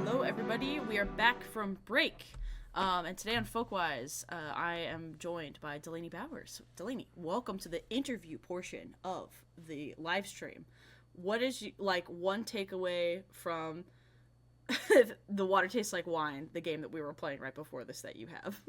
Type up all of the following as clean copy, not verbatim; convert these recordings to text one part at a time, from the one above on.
Hello, everybody. We are back from break. And today on Folkwise, I am joined by Delainey Bowers. Delainey, welcome to the interview portion of the live stream. What is one takeaway from The Water Tastes Like Wine, the game that we were playing right before this, that you have?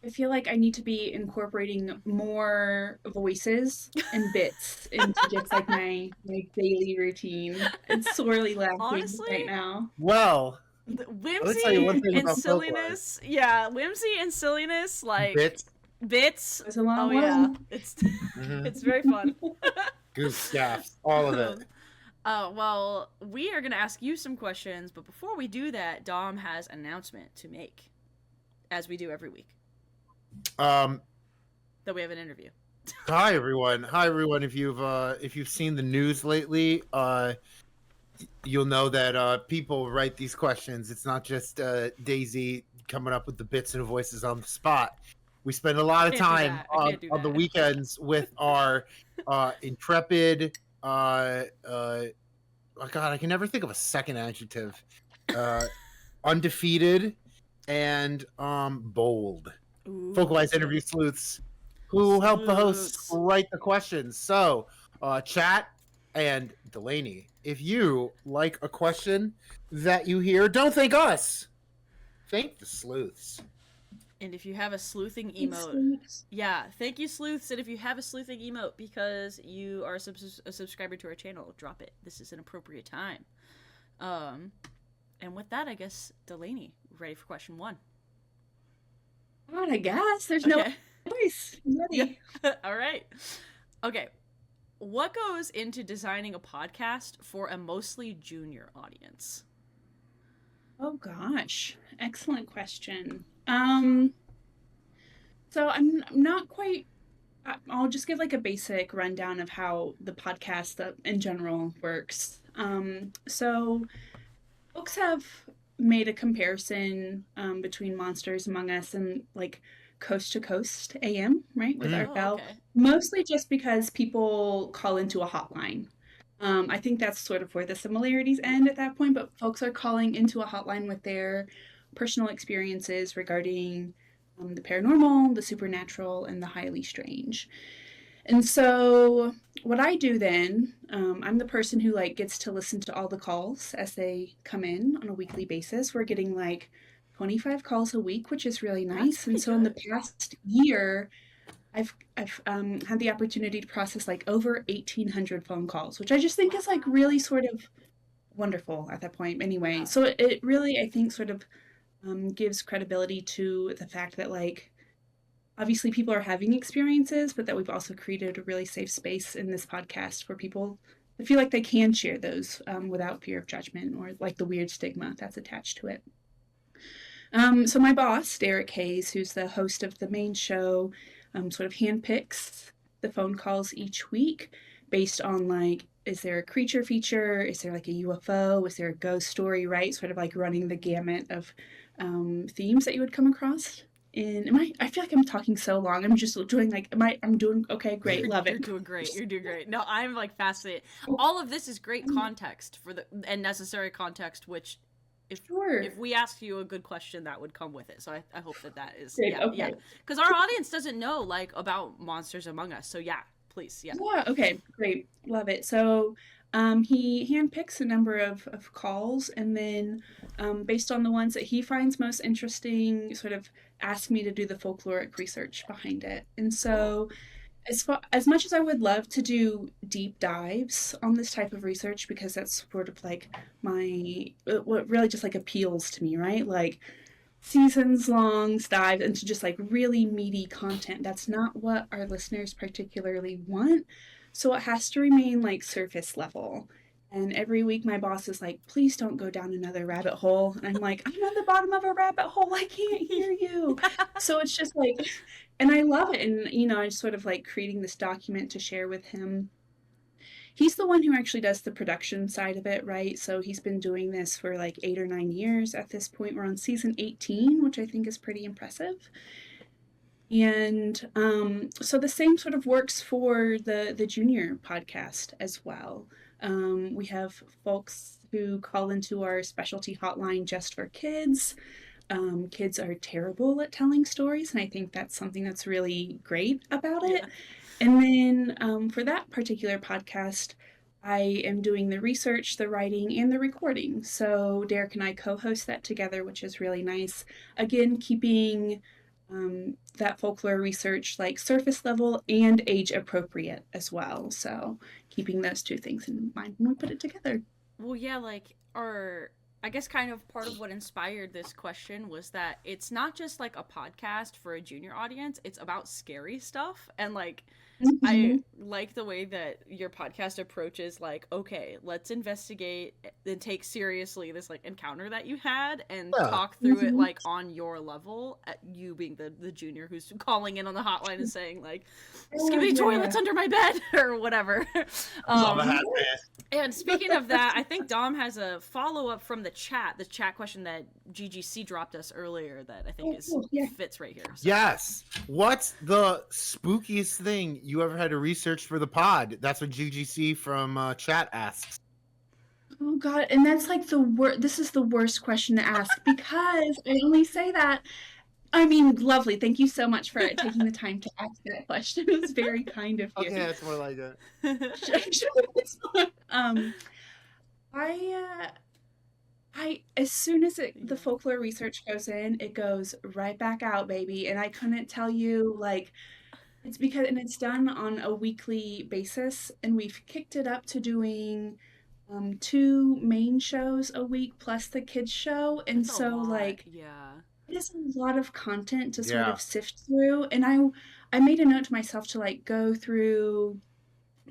I feel like I need to be incorporating more voices and bits into just like my daily routine. It's sorely lacking Honestly, right now. Well, let me tell you one whimsy thing and about folklore. silliness. Yeah, whimsy and silliness, like Bits, bits. It was a long Oh yeah, one. it's mm-hmm. it's very fun. Goose gaffs, all of it. Well, we are gonna ask you some questions, but before we do that, Dom has an announcement to make, as we do every week, Um, that we have an interview. Hi everyone. Hi everyone. If you've seen the news lately, you'll know that people write these questions. It's not just Daisy coming up with the bits and voices on the spot. We spend a lot of time on the weekends with our intrepid. Oh God, I can never think of a second adjective. Undefeated and bold. Ooh. Folkwise interview sleuths who help the hosts write the questions. So, chat and Delainey, if you like a question that you hear, don't thank us. Thank the sleuths. And if you have a sleuthing emote, thank you, sleuths. And if you have a sleuthing emote because you are a subscriber to our channel, drop it. This is an appropriate time. And with that, I guess, Delainey, ready for question one? God, I guess there's no choice. Ready. Yeah. All right. Okay. What goes into designing a podcast for a mostly junior audience? Oh gosh, excellent question. So I'm not quite. I'll just give like a basic rundown of how the podcast in general works. So folks have made a comparison between Monsters Among Us and like Coast to Coast AM, right, with Art Bell, mostly just because people call into a hotline. I think that's sort of where the similarities end at that point, but folks are calling into a hotline with their personal experiences regarding the paranormal, the supernatural, and the highly strange. And so what I do then, I'm the person who like gets to listen to all the calls as they come in on a weekly basis. We're getting like 25 calls a week, which is really nice. And so in the past year, I've had the opportunity to process like over 1,800 phone calls, which I just think is like really sort of wonderful at that point anyway. So it really, I think, sort of gives credibility to the fact that like, obviously people are having experiences, but that we've also created a really safe space in this podcast for people to feel like they can share those without fear of judgment or like the weird stigma that's attached to it. So my boss, Derek Hayes, who's the host of the main show, sort of handpicks the phone calls each week based on like, is there a creature feature? Is there like a UFO? Is there a ghost story, right? Sort of like running the gamut of themes that you would come across. And I feel like I'm talking so long. I'm just doing like, I'm doing okay, great, love it. You're doing great. No, I'm like fascinated. All of this is great context and necessary context, which if we ask you a good question, that would come with it. So I hope that is yeah. Because our audience doesn't know like about Monsters Among Us. So yeah, please, yeah. Yeah, okay, great, love it. So he handpicks a number of calls, and then based on the ones that he finds most interesting, sort of ask me to do the folkloric research behind it. And so as much as I would love to do deep dives on this type of research, because that's sort of like what really just like appeals to me, right? Like seasons long dives into just like really meaty content. That's not what our listeners particularly want. So it has to remain like surface level. And every week my boss is like, please don't go down another rabbit hole. And I'm like, I'm at the bottom of a rabbit hole. I can't hear you. So it's just like, and I love it. And, you know, I'm sort of like creating this document to share with him. He's the one who actually does the production side of it, right? So he's been doing this for like 8 or 9 years at this point. We're on season 18, which I think is pretty impressive. And so the same sort of works for the junior podcast as well. We have folks who call into our specialty hotline just for kids. Kids are terrible at telling stories, and I think that's something that's really great about it. Yeah. And then for that particular podcast, I am doing the research, the writing, and the recording. So Derek and I co-host that together, which is really nice. Again, keeping that folklore research like surface level and age appropriate as well. So keeping those two things in mind when we put it together. Well, yeah, like I guess kind of part of what inspired this question was that it's not just like a podcast for a junior audience, it's about scary stuff. And like I like the way that your podcast approaches like, okay, let's investigate and take seriously this like encounter that you had and talk through it like on your level, you being the junior who's calling in on the hotline and saying like, skibbity toilets under my bed or whatever. And speaking of that, I think Dom has a follow-up from the chat question that GGC dropped us earlier that I think fits right here. So. Yes. What's the spookiest thing you ever had to research for the pod? That's what GGC from chat asks. Oh God, and that's like the worst. This is the worst question to ask because I only say that. I mean, lovely. Thank you so much for taking the time to ask that question. It was very kind of you. Okay, that's more like that. I as soon as the folklore research goes in, it goes right back out, baby. And I couldn't tell you like it's because and it's done on a weekly basis, and we've kicked it up to doing 2 main shows a week plus the kids show, and That's so like it is a lot of content to sort of sift through. And I made a note to myself to like go through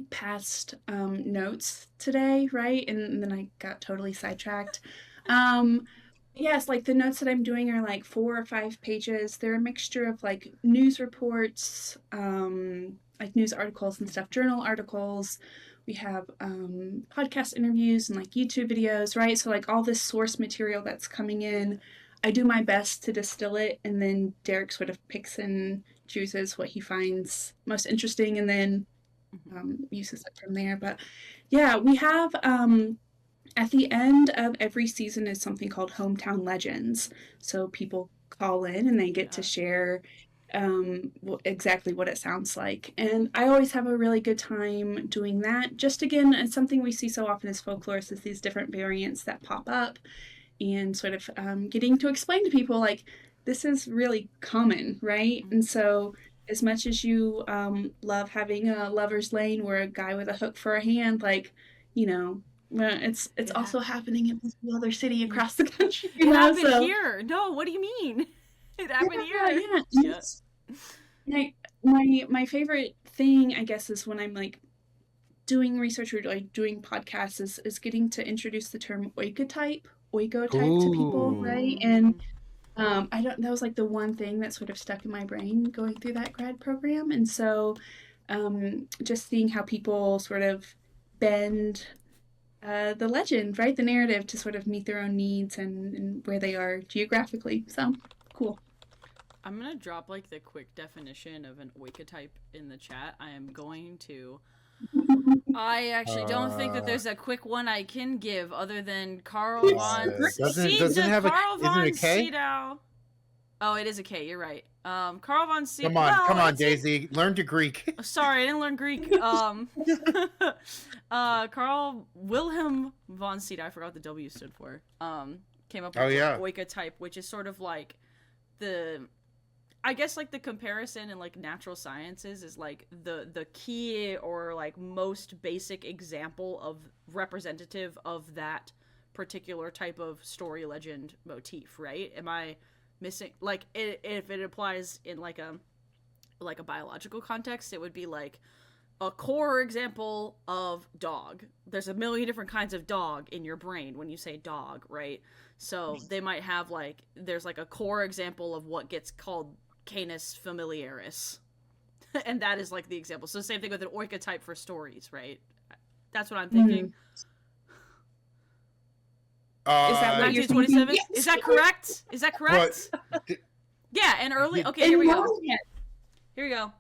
past notes today, right? And then I got totally sidetracked. Yes, like the notes that I'm doing are like 4 or 5 pages. They're a mixture of like news reports, like news articles and stuff, journal articles. We have podcast interviews and like YouTube videos, right? So like all this source material that's coming in, I do my best to distill it, and then Derek sort of picks and chooses what he finds most interesting and then uses it from there. But yeah, we have at the end of every season is something called Hometown Legends. So people call in and they get to share exactly what it sounds like. And I always have a really good time doing that. Just again, it's something we see so often as folklorists is these different variants that pop up and sort of getting to explain to people like this is really common, right? And so as much as you love having a lover's lane where a guy with a hook for a hand, like, you know, it's also happening in this other city across the country. It happened here. No, what do you mean? It happened here. Yeah. My favorite thing, I guess, is when I'm like doing research or like doing podcasts is getting to introduce the term oikotype to people, right? And that was like the one thing that sort of stuck in my brain going through that grad program. And so just seeing how people sort of bend the legend, right? The narrative to sort of meet their own needs and where they are geographically. So cool. I'm going to drop like the quick definition of an oikotype in the chat. I am going to... I actually don't think that there's a quick one I can give other than Carl von Sydow. Oh, it is a K. You're right. Carl von Sydow. Come on, Daisy. Learn to Greek. Sorry, I didn't learn Greek. Carl Wilhelm von Sydow. I forgot what the W stood for. Came up with oikotype, which is sort of like I guess like the comparison in like natural sciences is like the key or like most basic example of representative of that particular type of story legend motif, right? Am I missing like if it applies in like a biological context, it would be like a core example of dog. There's a million different kinds of dog in your brain when you say dog, right? So they might have like there's like a core example of what gets called Canis familiaris. And that is like the example. So same thing with an oikotype for stories, right? That's what I'm thinking. Is that 1927? Is that correct? Yeah, and early. Okay, here we go. Here we go.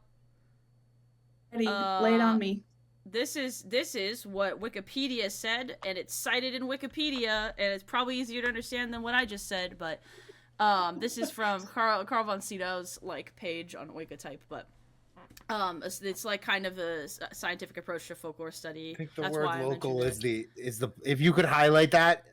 Ready, lay it on me. This is what Wikipedia said, and it's cited in Wikipedia, and it's probably easier to understand than what I just said. But this is from Carl von Sydow's like page on Oikotype, but it's like kind of a scientific approach to folklore study. I think the That's word why local I is the if you could highlight that,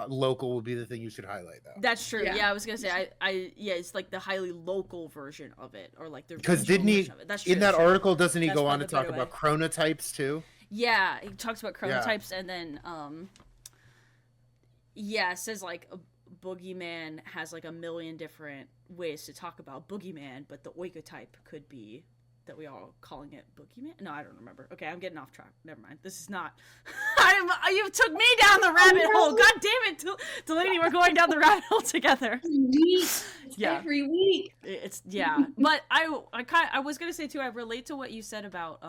local would be the thing you should highlight though. That's true. Yeah, I was gonna say it's like the highly local version of it, or like the because didn't he That's true, in that article doesn't he That's go on to probably talk the better about chronotypes too? Yeah, he talks about chronotypes, and then it says like a boogeyman has like a million different ways to talk about boogeyman, but the oikotype could be that we all calling it boogeyman. No, I don't remember. Okay, I'm getting off track. Never mind. This is not. You took me down the rabbit hole. God damn it, Delainey, we're going down the rabbit hole together. Every week. It's but I was gonna say too. I relate to what you said about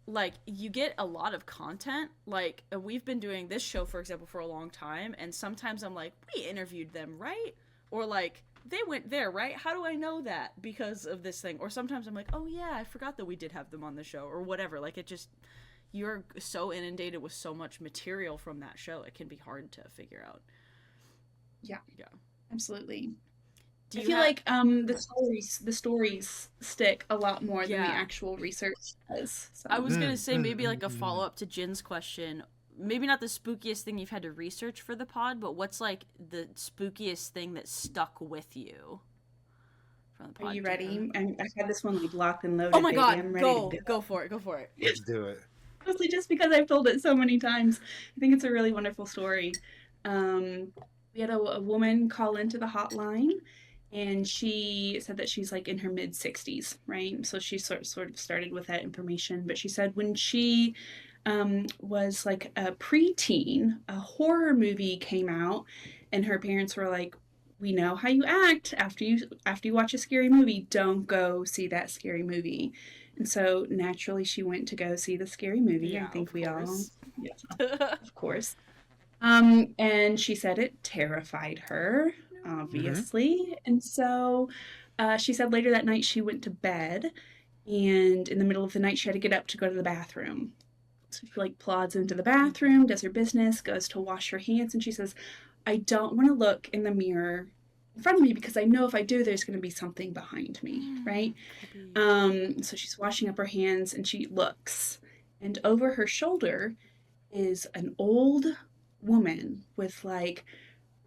like you get a lot of content. Like we've been doing this show, for example, for a long time, and sometimes I'm like, we interviewed them, right? Or like, they went there, right? How do I know that? Because of this thing. Or sometimes I'm like, oh yeah, I forgot that we did have them on the show, or whatever. Like, it just, you're so inundated with so much material from that show, it can be hard to figure out. Yeah. Absolutely. I feel like the stories stick a lot more than the actual research does. So. I was gonna say maybe like a follow-up to Jin's question. Maybe not the spookiest thing you've had to research for the pod, but what's like the spookiest thing that stuck with you from the pod? Are you ready? I had this one like locked and loaded. Oh my god, I'm ready go for it. Let's do it. Mostly just because I've told it so many times. I think it's a really wonderful story. We had a woman call into the hotline, and she said that she's like in her mid 60s, right? So she sort of started with that information, but she said when she was like a preteen, a horror movie came out, and her parents were like, we know how you act after you watch a scary movie. Don't go see that scary movie. And so naturally she went to go see the scary movie. Yeah, I think we all, of course. And she said it terrified her, obviously. And so she said later that night she went to bed, and in the middle of the night she had to get up to go to the bathroom. So she like plods into the bathroom, does her business, goes to wash her hands, and she says, I don't want to look in the mirror in front of me because I know if I do, there's going to be something behind me, right? So she's washing up her hands, and she looks, and over her shoulder is an old woman with like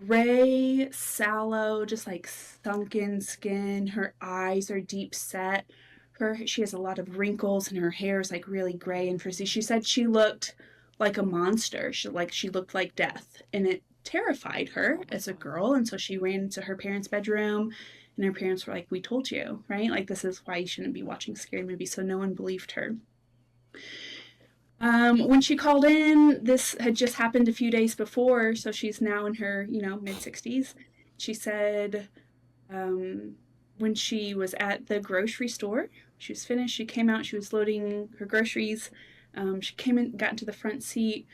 gray, sallow, just like sunken skin. Her eyes are deep set. She has a lot of wrinkles, and her hair is like really gray and frizzy. She said she looked like a monster. She looked like death, and it terrified her as a girl. And so she ran into her parents' bedroom, and her parents were like, we told you, right? Like, this is why you shouldn't be watching scary movies. So no one believed her. When she called in, this had just happened a few days before. So she's now in her, mid 60s. She said, when she was at the grocery store, she was finished, she came out, she was loading her groceries, she came in, got into the front seat,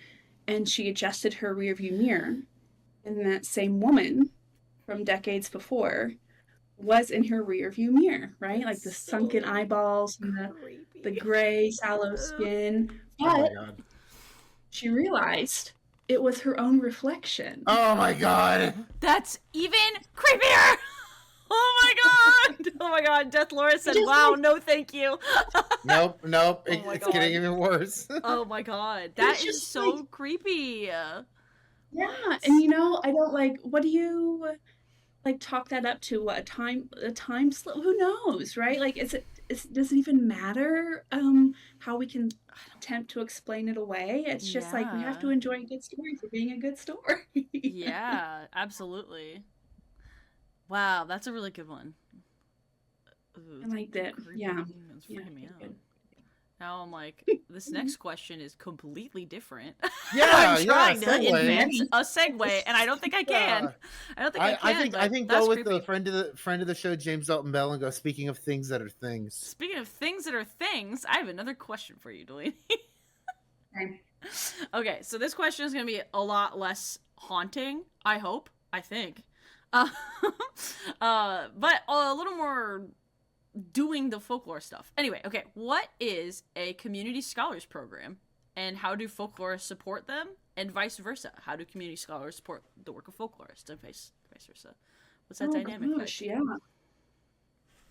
and she adjusted her rear view mirror, and that same woman from decades before was in her rear view mirror, right? Like the sunken eyeballs and the gray, sallow skin. But she realized it was her own reflection. Oh my god! That's even creepier! Oh my god, Death Laura said, wow, no thank you. Nope, it's getting even worse. Oh my god, that is so like, creepy. Yeah, and I don't like, what do you, like, talk that up to? What, a time slip? Who knows, right? Like, does it even matter how we can attempt to explain it away? It's just like, we have to enjoy a good story for being a good story. Yeah, absolutely. Wow, that's a really good one. Ooh, I liked it. Yeah. It's freaking me out. Now I'm like, this next question is completely different. Yeah, I'm trying to invent a segue, and I don't think I can. I don't think I can. I think go with the friend of the show, James Dalton Bell, and go. Speaking of things that are things. Speaking of things that are things, I have another question for you, Delainey. Okay, so this question is going to be a lot less haunting. I hope. I think. But a little more doing the folklore stuff. Anyway, okay, what is a community scholars program, and how do folklorists support them, and vice versa? How do community scholars support the work of folklorists, and vice versa? What's that dynamic like? Yeah.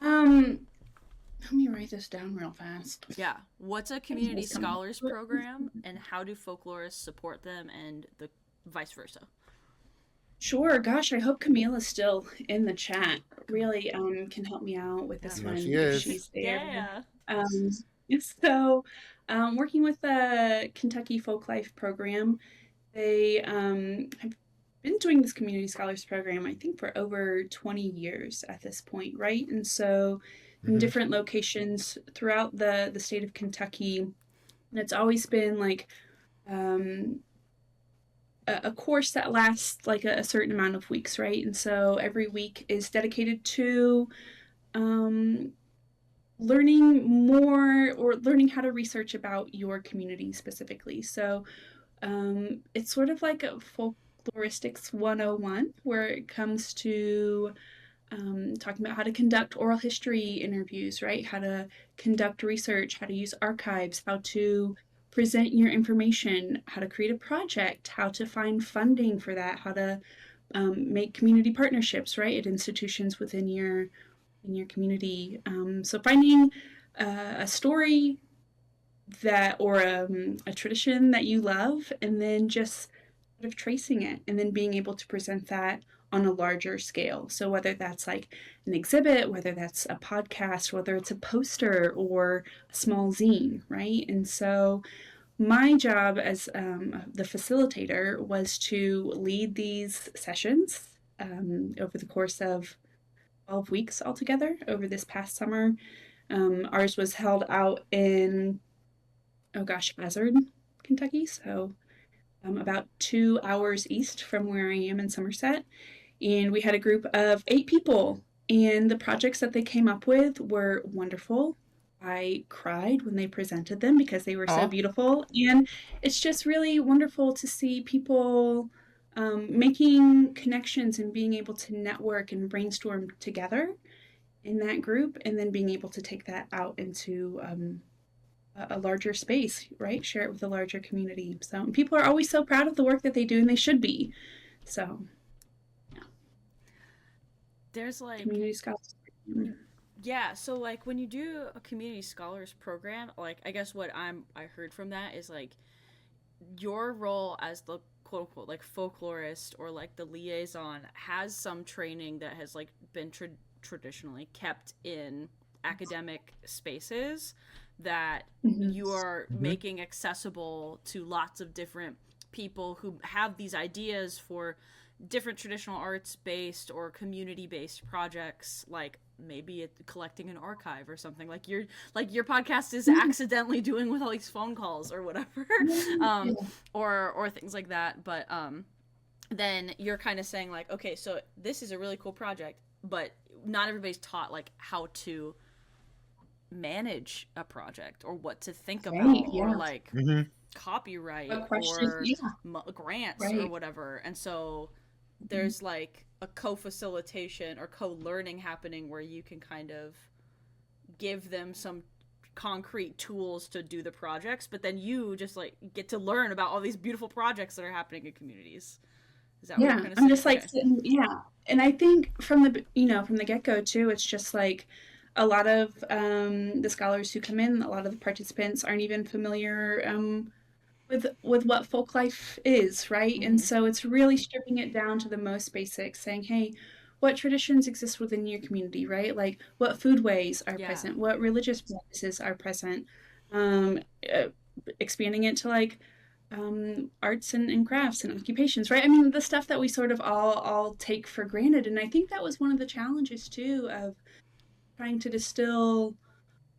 Let me write this down real fast. Yeah, what's a community scholars program, and how do folklorists support them, and the vice versa? Sure. Gosh, I hope Camila's still in the chat. Really can help me out with this one if she's there. Yeah. So, working with the Kentucky Folklife program, they have been doing this community scholars program, I think, for over 20 years at this point, right? And so in different locations throughout the state of Kentucky, and it's always been like a course that lasts like a certain amount of weeks, right? And so every week is dedicated to learning more or learning how to research about your community specifically. So it's sort of like a folkloristics 101, where it comes to talking about how to conduct oral history interviews, right? How to conduct research, how to use archives, how to present your information, how to create a project, how to find funding for that, how to make community partnerships, right, at institutions within your community. So finding a story that or a tradition that you love, and then just sort of tracing it, and then being able to present that on a larger scale. So whether that's like an exhibit, whether that's a podcast, whether it's a poster or a small zine, right? And so my job as the facilitator was to lead these sessions over the course of 12 weeks altogether over this past summer. Ours was held out in, Buzzard, Kentucky, so about 2 hours east from where I am in Somerset. And we had a group of 8 people, and the projects that they came up with were wonderful. I cried when they presented them because they were so beautiful. And it's just really wonderful to see people making connections and being able to network and brainstorm together in that group, and then being able to take that out into a larger space, right? Share it with a larger community. So people are always so proud of the work that they do, and they should be. So there's like community scholars. Yeah, so like when you do a community scholars program, like I guess what I heard from that is like your role as the quote unquote like folklorist or like the liaison has some training that has like been traditionally kept in academic spaces that you are making accessible to lots of different people who have these ideas for different traditional arts based or community based projects, like maybe collecting an archive or something like your podcast is accidentally doing with all these phone calls or whatever, or things like that. But then you're kind of saying like, okay, so this is a really cool project, but not everybody's taught like how to manage a project or what to think about or like copyright or grants or whatever. And so there's like a co-facilitation or co-learning happening where you can kind of give them some concrete tools to do the projects, but then you just like get to learn about all these beautiful projects that are happening in communities. Is that what you're gonna say? I'm just like, and I think from the get-go too, it's just like a lot of the scholars who come in, a lot of the participants aren't even familiar with what folk life is, right? And so it's really stripping it down to the most basic, saying, hey, what traditions exist within your community, right? Like what foodways are present, what religious practices are present, expanding it to like arts and crafts and occupations, right? I mean, the stuff that we sort of all take for granted. And I think that was one of the challenges too of trying to distill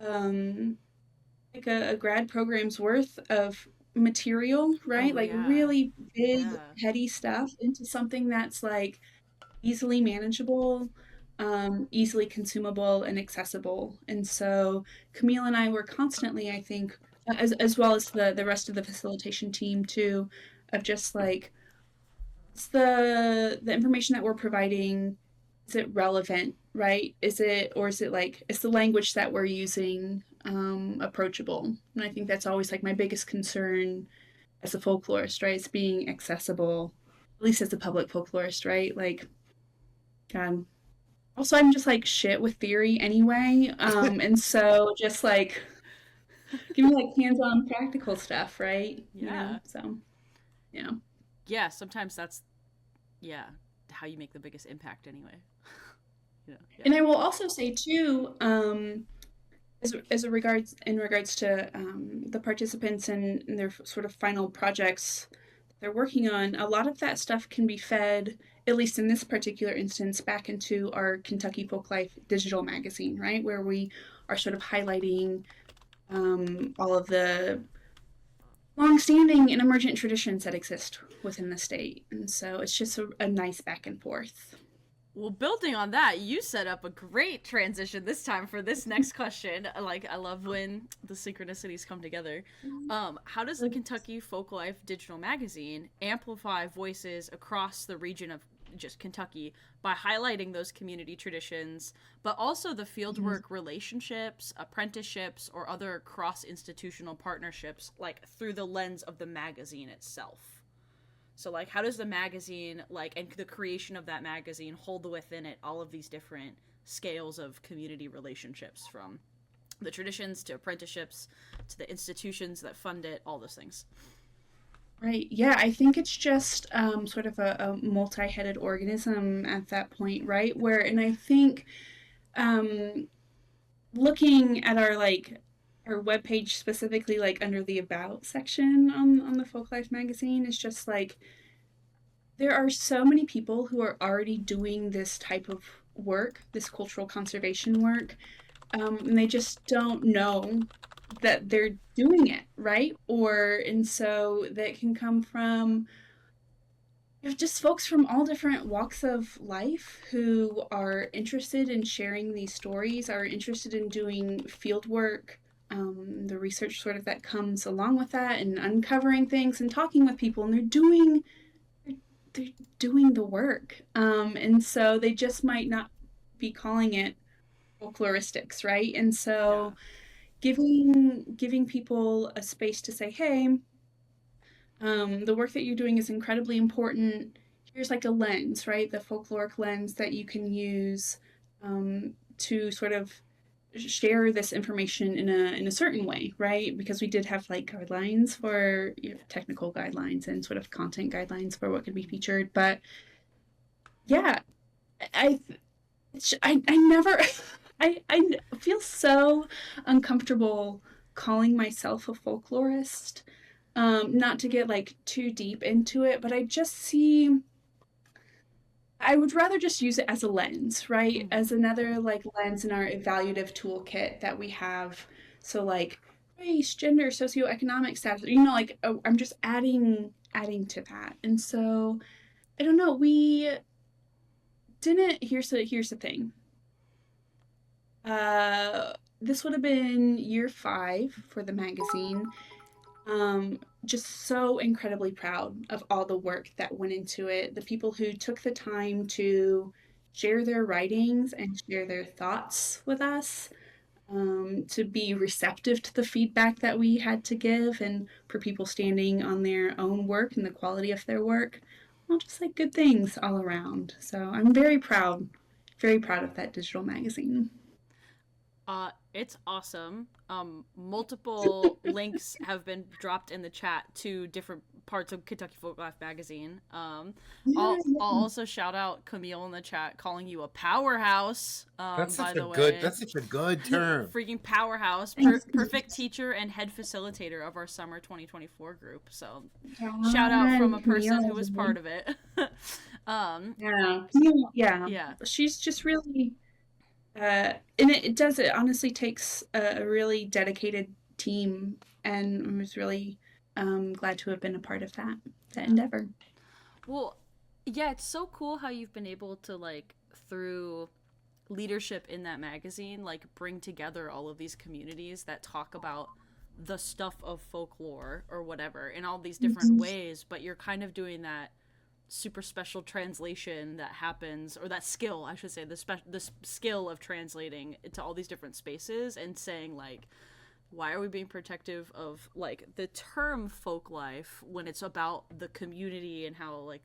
like a grad program's worth of material, right? Really big, heady stuff into something that's like easily manageable, easily consumable and accessible. And so Camille and I were constantly, I think, as well as the rest of the facilitation team too, of just like, it's the information that we're providing is it relevant, right? Is it like, is the language that we're using approachable? And I think that's always like my biggest concern as a folklorist, right? It's being accessible, at least as a public folklorist, right? Like, God. Also, I'm just like shit with theory anyway. And so just like give me like hands-on practical stuff, right? Yeah. So yeah. Yeah, sometimes that's, yeah, how you make the biggest impact anyway. Yeah. And I will also say too, as a regards in regards to the participants and their sort of final projects they're working on, a lot of that stuff can be fed, at least in this particular instance, back into our Kentucky Folklife digital magazine, right, where we are sort of highlighting all of the long-standing and emergent traditions that exist within the state, and so it's just a nice back and forth. Well, building on that, you set up a great transition this time for this next question. Like, I love when the synchronicities come together. How does the Kentucky Folklife digital magazine amplify voices across the region of just Kentucky by highlighting those community traditions, but also the fieldwork relationships, apprenticeships, or other cross-institutional partnerships, like through the lens of the magazine itself? So, like, how does the magazine, like, and the creation of that magazine hold within it all of these different scales of community relationships, from the traditions to apprenticeships to the institutions that fund it, all those things? Right. Yeah, I think it's just sort of a multi-headed organism at that point, right? Where, and I think um, looking at our webpage specifically, like under the About section on the Folklife magazine, is just like there are so many people who are already doing this type of work, this cultural conservation work, and they just don't know that they're doing it, right? And so that can come from just folks from all different walks of life who are interested in sharing these stories, are interested in doing field work, the research sort of that comes along with that, and uncovering things and talking with people, and they're doing the work, and so they just might not be calling it folkloristics, right? And so giving people a space to say, hey, the work that you're doing is incredibly important. Here's like a lens, right? The folkloric lens that you can use to sort of share this information in a certain way, right? Because we did have like guidelines for technical guidelines and sort of content guidelines for what could be featured. But yeah, I never I feel so uncomfortable calling myself a folklorist. Not to get like too deep into it, but I would rather just use it as a lens, right? As another like lens in our evaluative toolkit that we have. So like race, gender, socioeconomic status, like I'm just adding to that. And so I don't know, we didn't here's the thing. This would have been year 5 for the magazine. Just so incredibly proud of all the work that went into it. The people who took the time to share their writings and share their thoughts with us, to be receptive to the feedback that we had to give, and for people standing on their own work and the quality of their work. Well, just like good things all around. So I'm very proud of that digital magazine. It's awesome. Multiple links have been dropped in the chat to different parts of Kentucky Folklife magazine. I'll also shout out Camille in the chat, calling you a powerhouse. That's by such the a way, good. That's such a good term. Freaking powerhouse, perfect teacher and head facilitator of our summer 2024 group. So, shout out from a person who was part of it. Yeah. She's just really. And it honestly takes a really dedicated team, and I was really glad to have been a part of that endeavor. Well, yeah, it's so cool how you've been able to, like, through leadership in that magazine, like, bring together all of these communities that talk about the stuff of folklore or whatever in all these different ways, but you're kind of doing that super special translation that happens, or that skill, I should say, the skill of translating into all these different spaces and saying, like, why are we being protective of, like, the term folk life when it's about the community and how, like,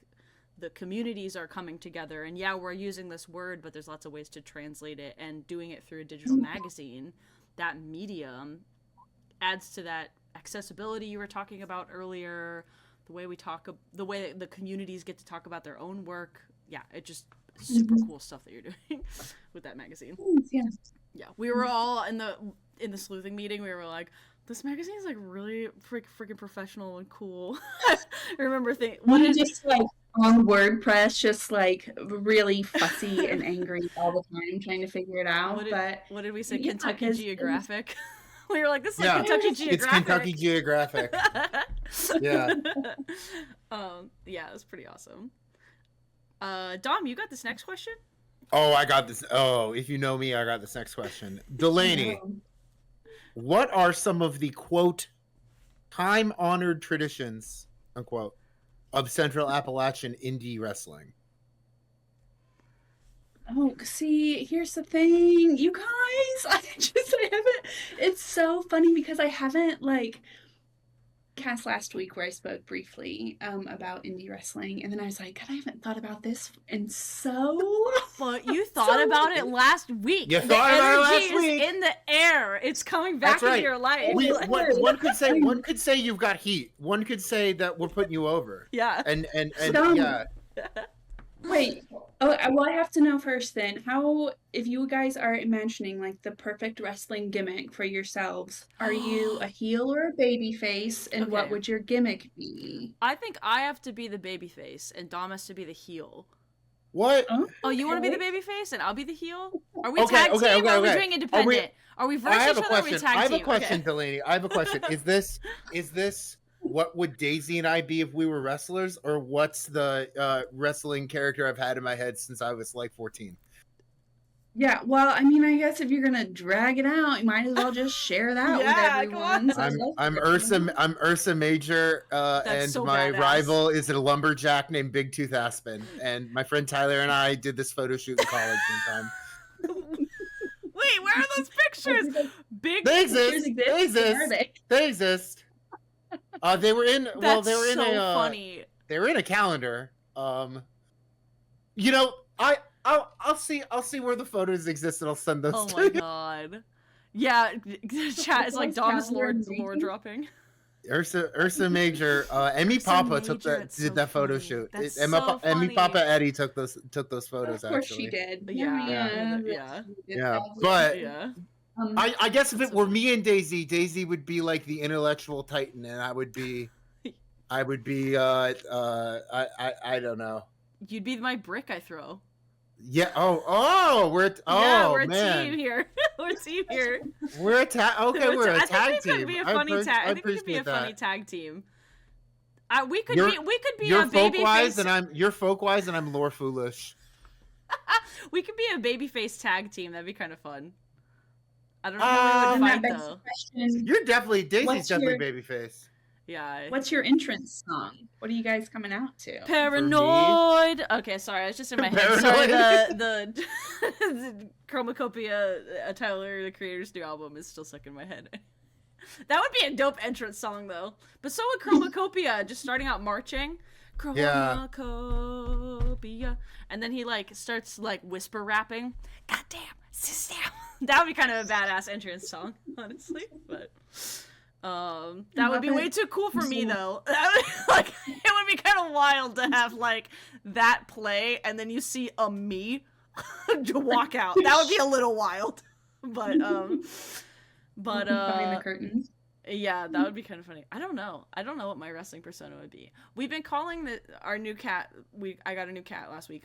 the communities are coming together, and yeah, we're using this word, but there's lots of ways to translate it, and doing it through a digital magazine, that medium adds to that accessibility you were talking about earlier, the way the communities get to talk about their own work. Yeah, it just super cool stuff that you're doing with that magazine. Yeah, we were all in the sleuthing meeting, we were like, this magazine is, like, really freaking professional and cool. I remember thinking, just, like, on WordPress, just, like, really fussy and angry all the time, trying to figure it out. What did we say? Yeah, Kentucky Geographic. We were like, this is like Kentucky Geographic. It's Kentucky Geographic. Yeah. Yeah, it was pretty awesome. Dom, you got this next question? Oh, I got this. Oh, if you know me, I got this next question. Delainey, what are some of the, quote, time-honored traditions, unquote, of Central Appalachian indie wrestling? Oh, see, here's the thing, you guys. I haven't. It's so funny because I haven't, like, cast last week where I spoke briefly about indie wrestling, and then I was like, God, I haven't thought about this in so long. But you thought about it last week. You thought about it last week. It's in the air. It's coming back into your life. One could say you've got heat. One could say that we're putting you over. Yeah. And yeah. Wait. Oh, well, I have to know first then, how, if you guys are imagining, like, the perfect wrestling gimmick for yourselves, are you a heel or a baby face, and what would your gimmick be? I think I have to be the baby face, and Dom has to be the heel. What? Oh, you want to be the baby face, and I'll be the heel? Are we tag team, or are we doing independent? Are we versus each other, or are we tag team? I have a question, Delainey. I have a question. Is this what would Daisy and I be if we were wrestlers, or what's the wrestling character I've had in my head since I was like 14? Yeah, well, I mean, I guess if you're gonna drag it out, you might as well just share that with everyone. I'm Ursa Major, and so my badass. rival is a lumberjack named Big Tooth Aspen, and my friend Tyler and I did this photo shoot in college one time. Wait, where are those pictures? They exist. They were in. Well, they were in funny. They were in a calendar. You know, I'll see where the photos exist, and I'll send those. Oh my god. Yeah, chat is like Dom's lore dropping. Ursa Major, Emmy Papa did that photo shoot. Emmy Papa Eddie took those photos. Of course actually. she did. Yeah. But I guess if it were me and Daisy would be like the intellectual titan, and I would be I don't know. You'd be my brick I throw. Yeah. We're a team here. We're a team here. We're a tag. Okay, we're a tag team. I think we could be a funny tag. I think we could be a funny tag team. We could be you're a baby Folkwise face. You're Folkwise and I'm Lore Foolish. We could be a babyface tag team. That'd be kind of fun. I don't know how we would fight though. You're definitely Daisy's definitely babyface. Yeah. What's your entrance song? What are you guys coming out to? Paranoid. Okay, sorry, I was just in my head. Sorry, the Chromacopia, Tyler the Creator's new album is still stuck in my head. That would be a dope entrance song though. But so would Chromacopia, just starting out marching. Chromacopia. And then he like starts like whisper rapping. Goddamn, system. That would be kind of a badass entrance song, honestly. But that would be way too cool for me though. It would be kind of wild to have like that play and then you see a me to walk out. That would be a little wild. But behind the curtains. Yeah, that would be kind of funny. I don't know what my wrestling persona would be. We've been calling our new cat. I got a new cat last week.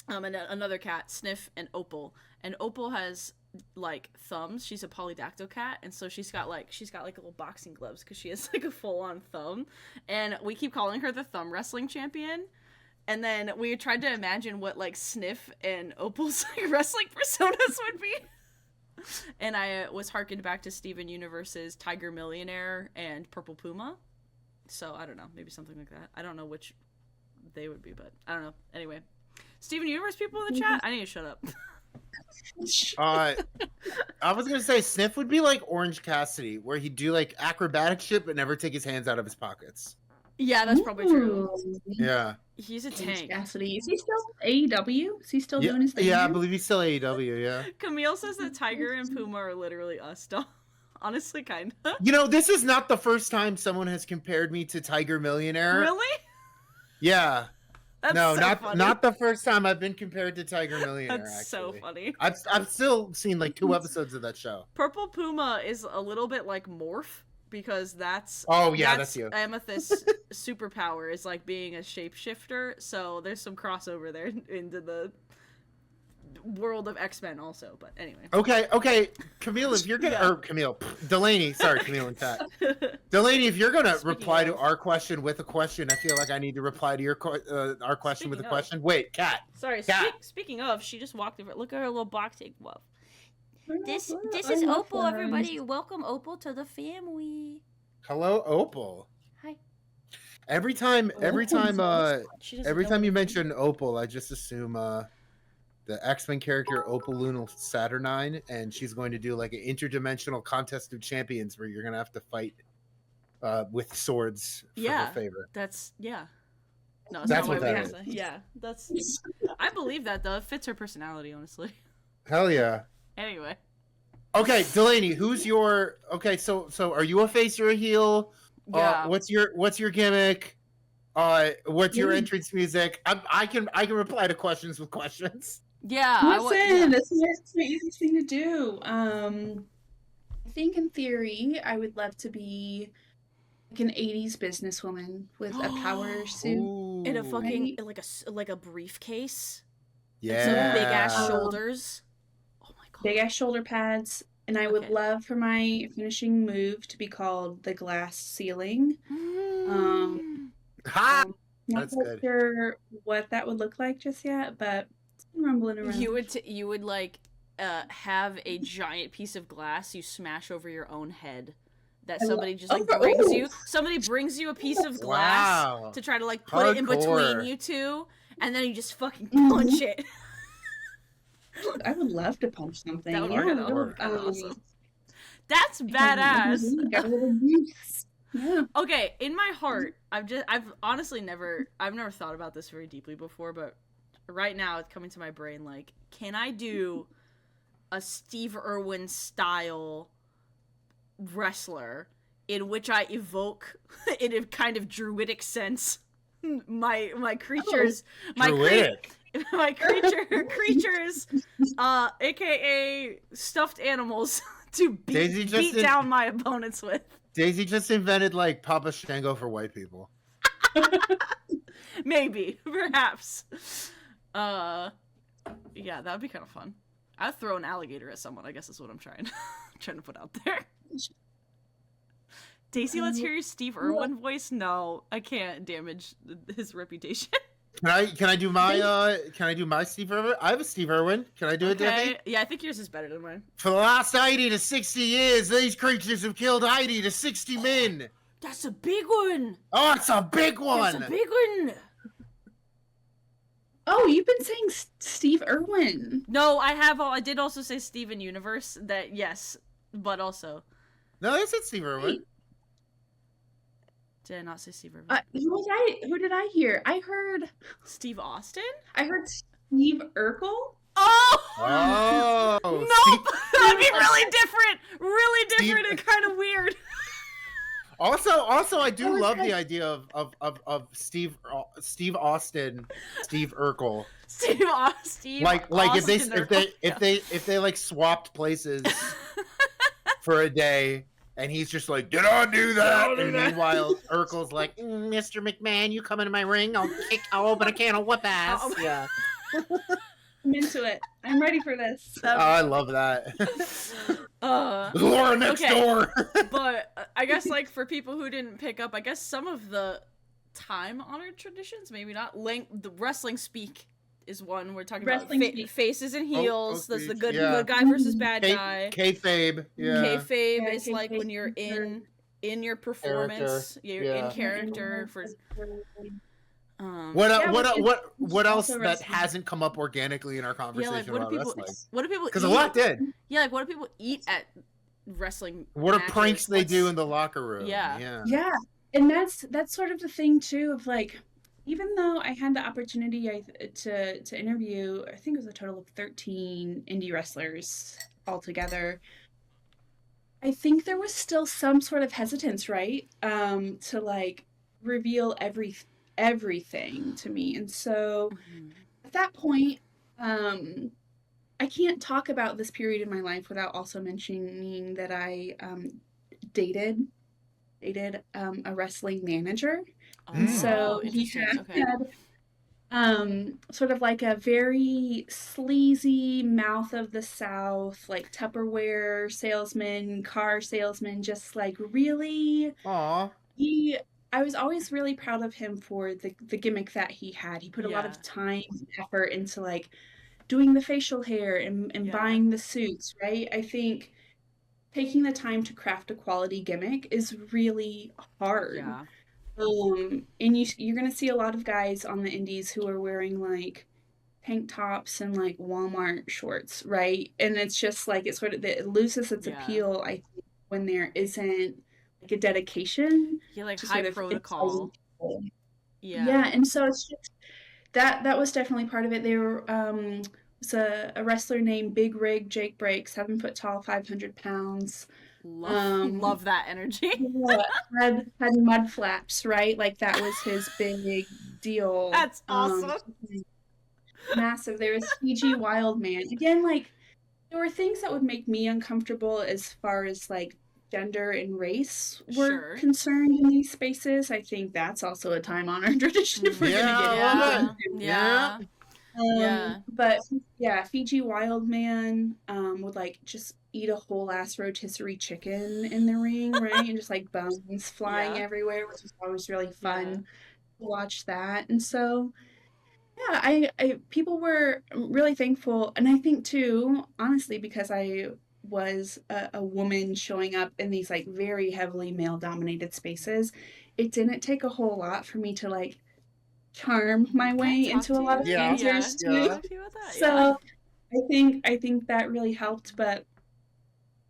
And another cat, Sniff and Opal. And Opal has like thumbs. She's a polydactyl cat, and so she's got like little boxing gloves because she has like a full-on thumb. And we keep calling her the thumb wrestling champion. And then we tried to imagine what like Sniff and Opal's like, wrestling personas would be. And I was harkened back to Steven Universe's Tiger Millionaire and Purple Puma. So I don't know, maybe something like that. I don't know which they would be, but I don't know. Anyway, Steven Universe people in the chat, I need to shut up. I was gonna say Sniff would be like Orange Cassidy, where he'd do like acrobatic shit but never take his hands out of his pockets. Yeah, that's probably true. Yeah. He's a Orange tank. Cassidy. Is he still AEW? Is he still Yeah, doing his thing? yeah, I here? believe he's still AEW, yeah. Camille says that Tiger and Puma are literally us, though. Honestly, kind of. You know, this is not the first time someone has compared me to Tiger Millionaire. Really? Yeah. That's No, so funny. not the first time I've been compared to Tiger Millionaire. That's so actually. funny. I've still seen like 2 episodes of that show. Purple Puma is a little bit like Morph, because that's that's you. Amethyst's superpower is like being a shapeshifter, so there's some crossover there into the world of X-Men also, but anyway. Okay, Camille, if you're gonna Delainey, sorry, Camille in chat. Delainey, if you're gonna reply to our question with a question, I feel like I need to reply to your our question with a question. Wait, Kat. Sorry, Kat. Speaking of, she just walked over. Look at her little boxing glove. This I is love Opal, that. everybody. Welcome Opal to the family. Hello, Opal. Hi. Every time She doesn't every know time you anything. mention Opal, I just assume the X-Men character Opal Luna Saturnine, and she's going to do like an interdimensional contest of champions where you're gonna have to fight with swords for Yeah. her favor. That's No, it's That's not what what that we have to. Yeah, that's. I believe that though. It fits her personality, honestly. Hell yeah. Anyway. Okay, Delaney, who's your so are you a face or a heel? Yeah. What's your gimmick? What's your entrance music? I can reply to questions with questions. Yeah. Listen, that's the easiest thing to do. I think in theory, I would love to be like an 80s businesswoman with a power suit. Ooh. In a fucking like a briefcase. yeah. Some big ass shoulders. Oh my god. Big ass shoulder pads. And I would Okay. love for my finishing move to be called the glass ceiling. Ha! Not That's quite good. sure what that would look like just yet, but it's been rumbling around. You would like have a giant piece of glass you smash over your own head. That somebody just like brings you. Somebody brings you a piece of glass Wow. to try to like put it in between Hardcore. you two, and then you just fucking punch it. I would love to punch something. That would yeah, work that out. would- Kinda awesome. That's badass. Got a little juice. Yeah. Okay, in my heart, I've honestly never thought about this very deeply before, but right now it's coming to my brain like, can I do a Steve Irwin style wrestler in which I evoke in a kind of druidic sense my creatures Druidic. my creatures aka stuffed animals to Daisy just beat did- down my opponents with. Daisy just invented like Papa Shango for white people. Maybe, perhaps. Yeah, that would be kind of fun. I'd throw an alligator at someone, I guess is what I'm trying to put out there. Daisy, let's hear your Steve Irwin voice. No, I can't damage his reputation. Can I do my Steve Irwin? I have a Steve Irwin. Can I do it, Debbie? Yeah, I think yours is better than mine. For the last 80 to 60 years, these creatures have killed 80 to 60 men. That's a big one. Oh, it's a big one. That's a big one. Oh, you've been saying Steve Irwin. No, I did also say Steven Universe. That yes, but also No, I said Steve Irwin. did I not say Steve Irwin? Who did I hear? I heard Steve Austin? Steve Urkel. Oh! Oh, Nope! That'd be really different and kind of weird. Also, I do love like- the idea of Steve Austin, Steve Urkel. Steve Like Austin if they like swapped places for a day, and he's just like, "Did I do that?" And meanwhile, Urkel's like, "Mr. McMahon, you come into my ring, I'll open a can of whoop ass." Oh. Yeah, I'm into it. I'm ready for this. I love that. Laura next okay. door. But I guess like for people who didn't pick up, I guess some of the time-honored traditions, maybe not. The wrestling speak is one we're talking Wrestling about. speak. Faces and heels. That's the good yeah. the guy versus bad guy. Kayfabe. Yeah. Kayfabe Yeah, is like when kayfabe you're for sure. in your performance, you're Yeah. in character for. What else also that wrestling. hasn't come up organically in our conversation like, what do about people wrestling? what do people Because a eat? lot did. Yeah, like what do people eat at wrestling What are matches? pranks they do in the locker room? Yeah. Yeah, and that's sort of the thing too of like, even though I had the opportunity to interview, I think it was a total of 13 indie wrestlers altogether. I think there was still some sort of hesitance, right? To like reveal everything to me. And so at that point, I can't talk about this period in my life without also mentioning that I dated a wrestling manager. And so he had sort of like a very sleazy mouth of the South, like Tupperware salesman, car salesman, just like really. Aw. I was always really proud of him for the gimmick that he had. He put a lot of time and effort into like doing the facial hair and buying the suits, right? I think taking the time to craft a quality gimmick is really hard. Yeah. And you're gonna see a lot of guys on the indies who are wearing like tank tops and like Walmart shorts, right? And it's just like it loses its appeal, I think, when there isn't like a dedication. Like to high sort of protocol. Yeah, and so it's just that was definitely part of it. There was a wrestler named Big Rig Jake Break, 7 foot tall, 500 pounds. Love that energy. had mud flaps, right? Like that was his big deal. That's awesome. Massive. There was CG Wildman. Again, like there were things that would make me uncomfortable as far as like gender and race were concerned in these spaces. I think that's also a time-honored tradition if we're gonna get but yeah, Fiji Wildman would like just eat a whole ass rotisserie chicken in the ring, right? And just like bones flying everywhere, which is always really fun to watch that. And so yeah, I people were really thankful, and I think too, honestly, because I was a woman showing up in these like very heavily male dominated spaces, it didn't take a whole lot for me to like charm my way into a lot of answers too. So I think that really helped, but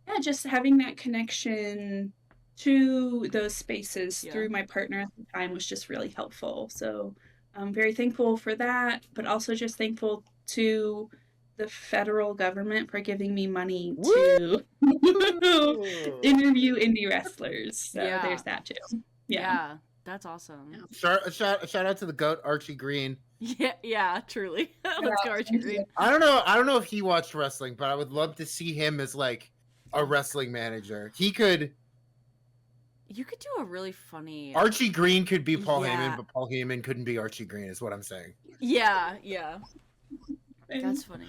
yeah, just having that connection to those spaces through my partner at the time was just really helpful. So I'm very thankful for that, but also just thankful to the federal government for giving me money to interview indie wrestlers. So there's that too. Yeah, that's awesome. Shout out to the GOAT, Archie Green. Yeah, truly. Let's go, Archie Green. I don't know if he watched wrestling, but I would love to see him as like a wrestling manager. You could do a really funny. Archie Green could be Paul Heyman, but Paul Heyman couldn't be Archie Green, is what I'm saying. Yeah. That's funny.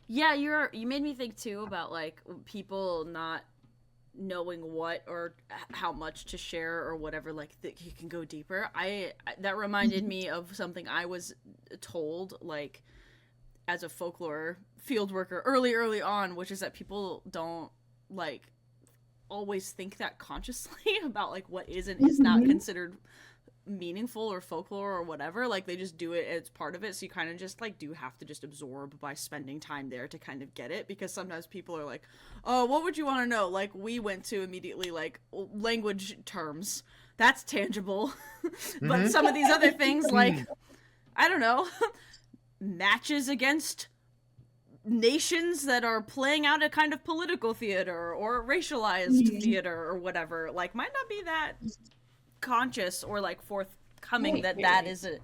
Yeah, you made me think too about like people not knowing what or how much to share or whatever, like that you can go deeper. That reminded me of something I was told like as a folklore field worker early on, which is that people don't like always think that consciously about like what is and is not considered meaningful or folklore or whatever. Like they just do it, it's part of it, so you kind of just like do have to just absorb by spending time there to kind of get it, because sometimes people are like, oh, what would you want to know? Like we went to immediately like language terms, that's tangible. But some of these other things, like I don't know, matches against nations that are playing out a kind of political theater or racialized theater or whatever, like might not be that conscious or like forthcoming that is a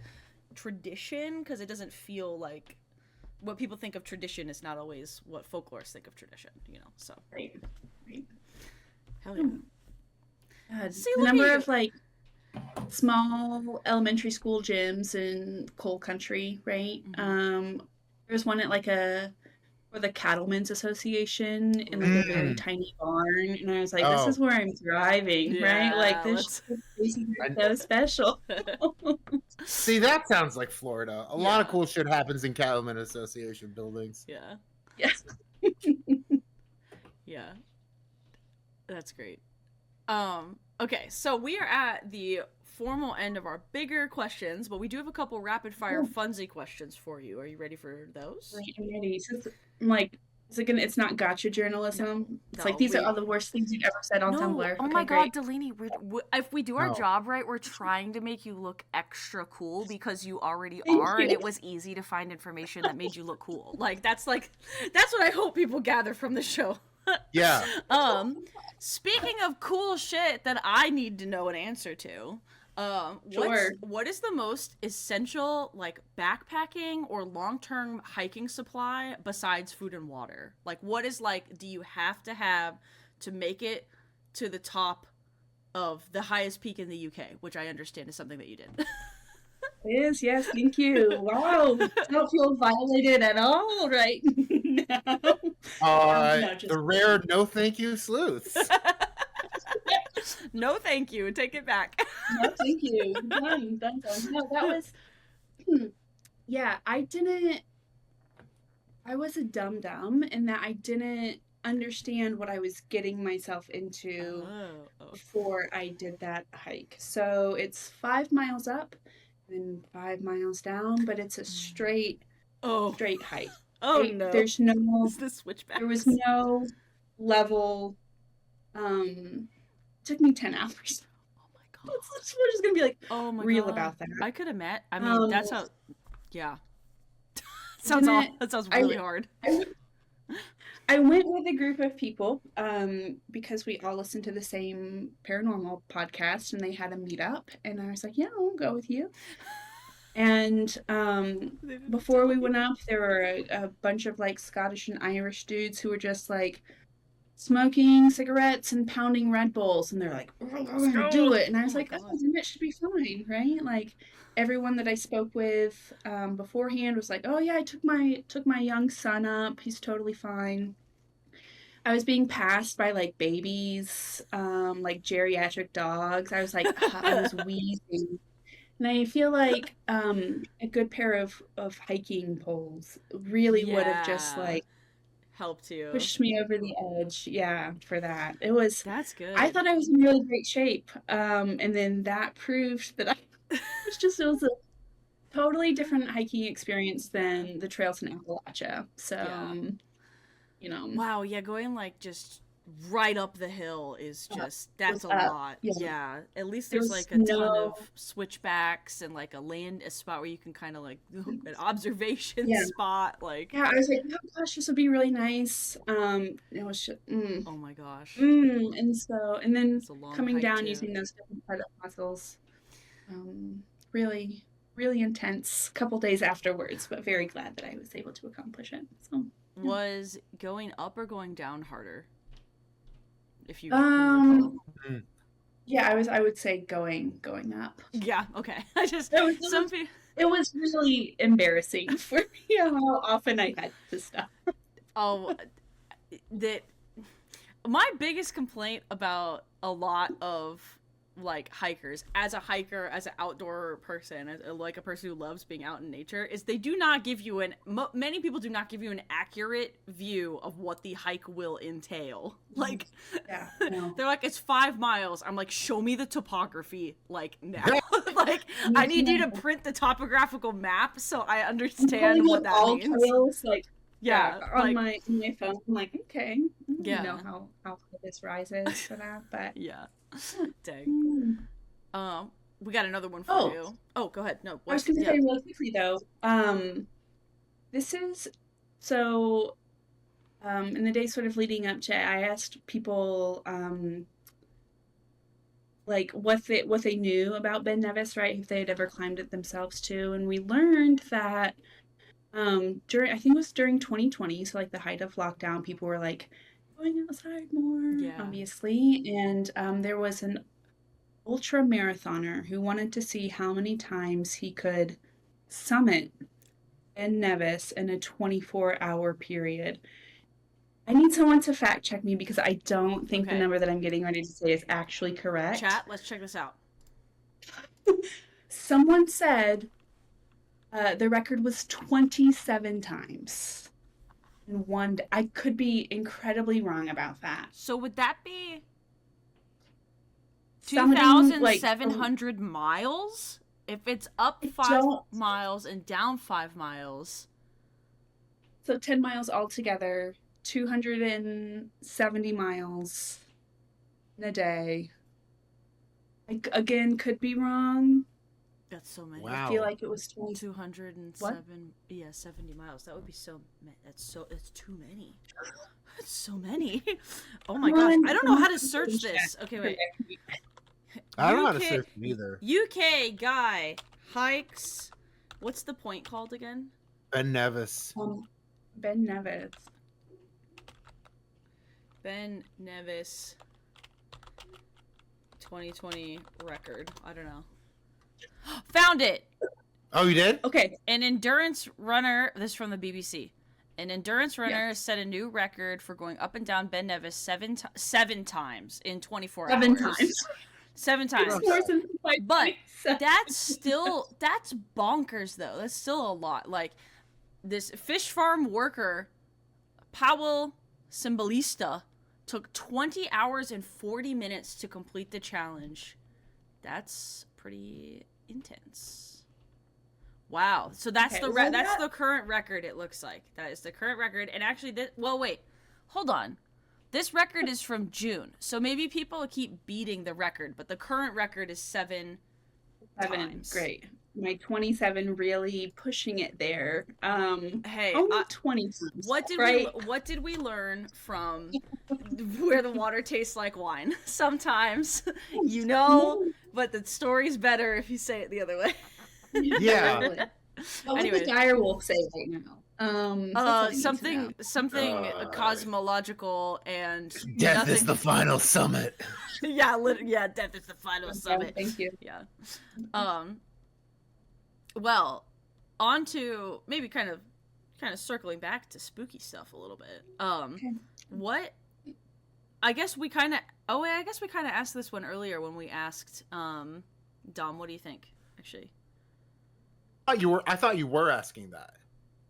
tradition, because it doesn't feel like what people think of tradition is not always what folklorists think of tradition, you know. So hell yeah. See, the number of like small elementary school gyms in coal country, right? There's one at like for the Cattlemen's Association in like a very tiny barn, and I was like, this is where I'm thriving, right? Like this is so special. See, that sounds like Florida. A lot of cool shit happens in Cattlemen Association buildings. Yes. Yeah. That's great. Okay, so we are at the formal end of our bigger questions, but we do have a couple rapid fire funsy questions for you. Are you ready for those? I'm ready. So it's not gotcha journalism? It's like, these are all the worst things you've ever said on Tumblr. Oh okay, my great. God, Delainey, if we do our job right, we're trying to make you look extra cool because you already are, and it was easy to find information that made you look cool. That's what I hope people gather from the show. Yeah. Speaking of cool shit that I need to know an answer to, what is the most essential backpacking or long-term hiking supply besides food and water? What is do you have to make it to the top of the highest peak in the UK, which I understand is something that you did. It is, yes, thank you. Wow, I don't feel violated at all right now. The rare no thank you sleuths. No thank you, take it back. No thank you. Done. No, that was yeah, I was a dum-dum in that I didn't understand what I was getting myself into before I did that hike. So it's 5 miles up and 5 miles down, but it's a straight hike. Oh no. There's no it's the switchbacks. There was no level. Took me 10 hours. Oh my God. We're just gonna be real about that. I could have met. I mean, that's how. Yeah. That sounds really hard. I went with a group of people because we all listened to the same paranormal podcast, and they had a meetup, and I was like, yeah, I'll go with you. And before we went up, there were a bunch of Scottish and Irish dudes who were just smoking cigarettes and pounding Red Bulls, and they're like, we're gonna do it. And I was then it should be fine, right? Everyone that I spoke with beforehand was like, oh yeah, I took my young son up, he's totally fine. I was being passed by babies, geriatric dogs. I was I was wheezing. And I feel like a good pair of hiking poles really would have just helped you, pushed me over the edge. Yeah, for that. That's good. I thought I was in really great shape. And then that proved that it was a totally different hiking experience than the trails in Appalachia. So, Wow, yeah, going just right up the hill is just that's a lot. Yeah. At least there's a ton of switchbacks and a spot where you can kind of an observation spot. Yeah, I was like, oh gosh, this would be really nice. It was just, oh my gosh. And then coming down too. Using those different part of muscles, really, really intense. Couple days afterwards, but very glad that I was able to accomplish it. So was going up or going down harder? If you yeah, I would say going up. Yeah, okay. It was really embarrassing for me how often I had to stop. My biggest complaint about a lot of hikers, as a hiker, as an outdoor person, as a person who loves being out in nature, is they do not give you many people do not give you an accurate view of what the hike will entail. Yeah, no. They're it's 5 miles. I'm show me the topography now. I need you to print the topographical map so I understand what that means. Trails, on my phone. I'm okay. Yeah. You know how high this rises for that, but yeah. Dang. We got another one for you. Oh, go ahead. No, I was going to say really quickly though. This is so. In the days sort of leading up to, I asked people what they knew about Ben Nevis, right? If they had ever climbed it themselves too, and we learned that during, I think it was during 2020, so the height of lockdown, people were going outside more, obviously, and there was an ultra marathoner who wanted to see how many times he could summit Ben Nevis in a 24-hour period. I need someone to fact check me because I don't think the number that I'm getting ready to say is actually correct. Chat, let's check this out. Someone said the record was 27 times. In one day. I could be incredibly wrong about that. So would that be 2,700 miles? If it's up 5 don't- miles and down 5 miles. So 10 miles altogether, 270 miles in a day. I, again, could be wrong. That's so many. Wow. I feel like it was 20. 207. Yeah, 70 miles. That would be so. That's too many. That's so many. Oh my gosh. I don't know how to search this. Okay, wait. I don't know how to UK search it either. UK guy hikes. What's the point called again? Ben Nevis. Ben Nevis. Ben Nevis 2020 record. I don't know. Found it! Oh, you did? Okay. An endurance runner, this is from the BBC. An endurance runner set a new record for going up and down Ben Nevis seven times in 24 hours. 7 times. 7 times. It's more than 5 But times. that's bonkers though. That's still a lot. Like this fish farm worker, Powell Symbolista, took 20 hours and 40 minutes to complete the challenge. That's pretty intense. Wow. So that's Okay, that's the current record. It looks like that is the current record. And actually, wait, hold on. This record is from June, so maybe people keep beating the record, but the current record is 7 times. Great. My 27 really pushing it there. Hey, only 20 times. what did we learn from where the water tastes like wine? Sometimes you know, but the story's better if you say it the other way. Yeah. What would Anyways. the dire wolf say right now? Something cosmological and Death is nothing- the final summit. yeah, death is the final summit. Thank you. Yeah. Well, on to maybe kind of circling back to spooky stuff a little bit. Okay. What? I guess we kind of. Oh wait, I guess we kind of asked this one earlier when we asked Dom. What do you think? Actually, I thought you were asking that.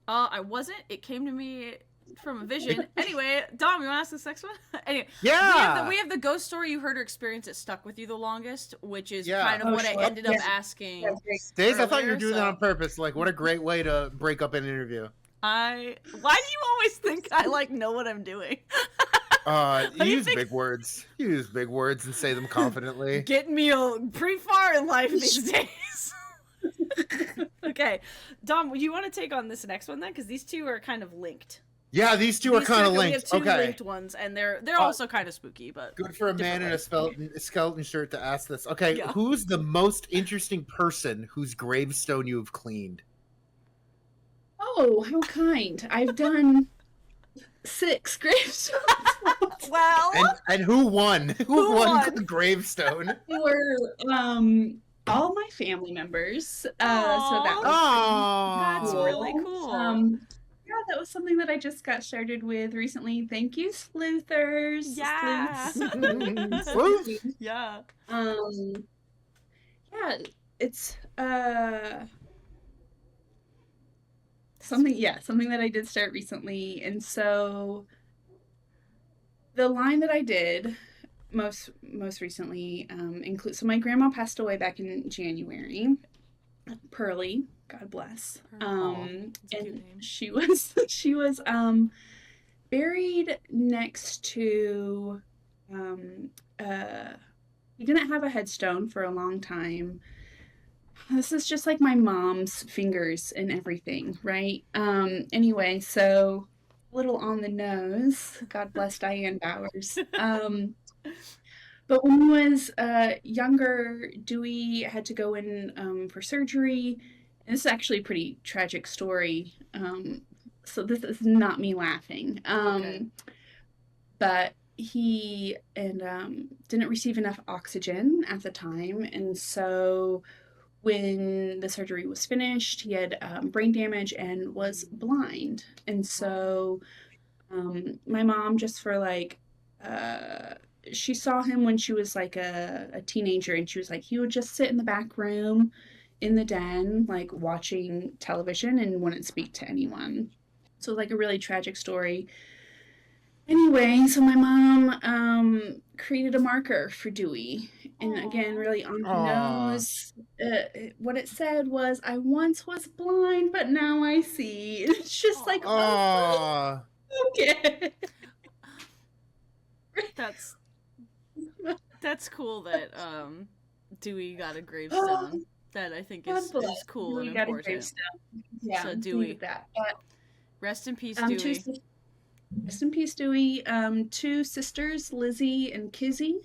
I wasn't. It came to me from a vision. Anyway, Dom, you want to ask this next one? Anyway, Yeah. we have the ghost story you heard or experienced that stuck with you the longest, which is Yeah. kind of what sure. I ended up Yeah. asking. That's great. Days, I thought you were earlier, doing that so- on purpose. Like, what a great way to break up an interview. Why do you always think I know what I'm doing? You do you use think- big words. You use big words and say them confidently. Getting me pretty far in life these days. Okay, Dom, you want to take on this next one then? Because these two are kind of linked. Yeah, these two are kind of We have linked. two Okay. linked ones, and they're also kind of spooky, but Good for a man in a skeleton shirt to ask this. Okay, Yeah. who's the most interesting person whose gravestone you have cleaned? Oh, how kind. I've done 6 gravestones. well, And who won? Who won won? the gravestone? They were all my family members. So that was Oh, That's really cool. Yeah, that was something that I just got started with recently. Thank you, sleuthers. Yeah. Sleuths. Sleuth? yeah. Yeah, it's something that I did start recently. And so the line that I did most recently includes, so my grandma passed away back in January. Pearly, God bless. That's a cute And name. she was buried next to he didn't have a headstone for a long time. This is just like my mom's fingers and everything, right? Anyway, so a little on the nose. God bless Diane Bowers. But when he was younger, Dewey had to go in for surgery. And this is actually a pretty tragic story. So this is not me laughing. Okay. But he didn't receive enough oxygen at the time. And so when the surgery was finished, he had brain damage and was blind. And so my mom, just for like, she saw him when she was like a teenager, and she was like, he would just sit in the back room in the den, like watching television, and wouldn't speak to anyone. So like a really tragic story. Anyway, so my mom created a marker for Dewey. And again, Aw. really on the Aw. nose. What it said was, I once was blind, but now I see. It's just like, oh, Aw. okay. That's cool that Dewey got a gravestone. That I think God is bless. cool Dewey and got a important. gravestone. Yeah, So needed Dewey, that. But rest in peace, two Dewey. rest in peace, Dewey. Two sisters, Lizzie and Kizzy,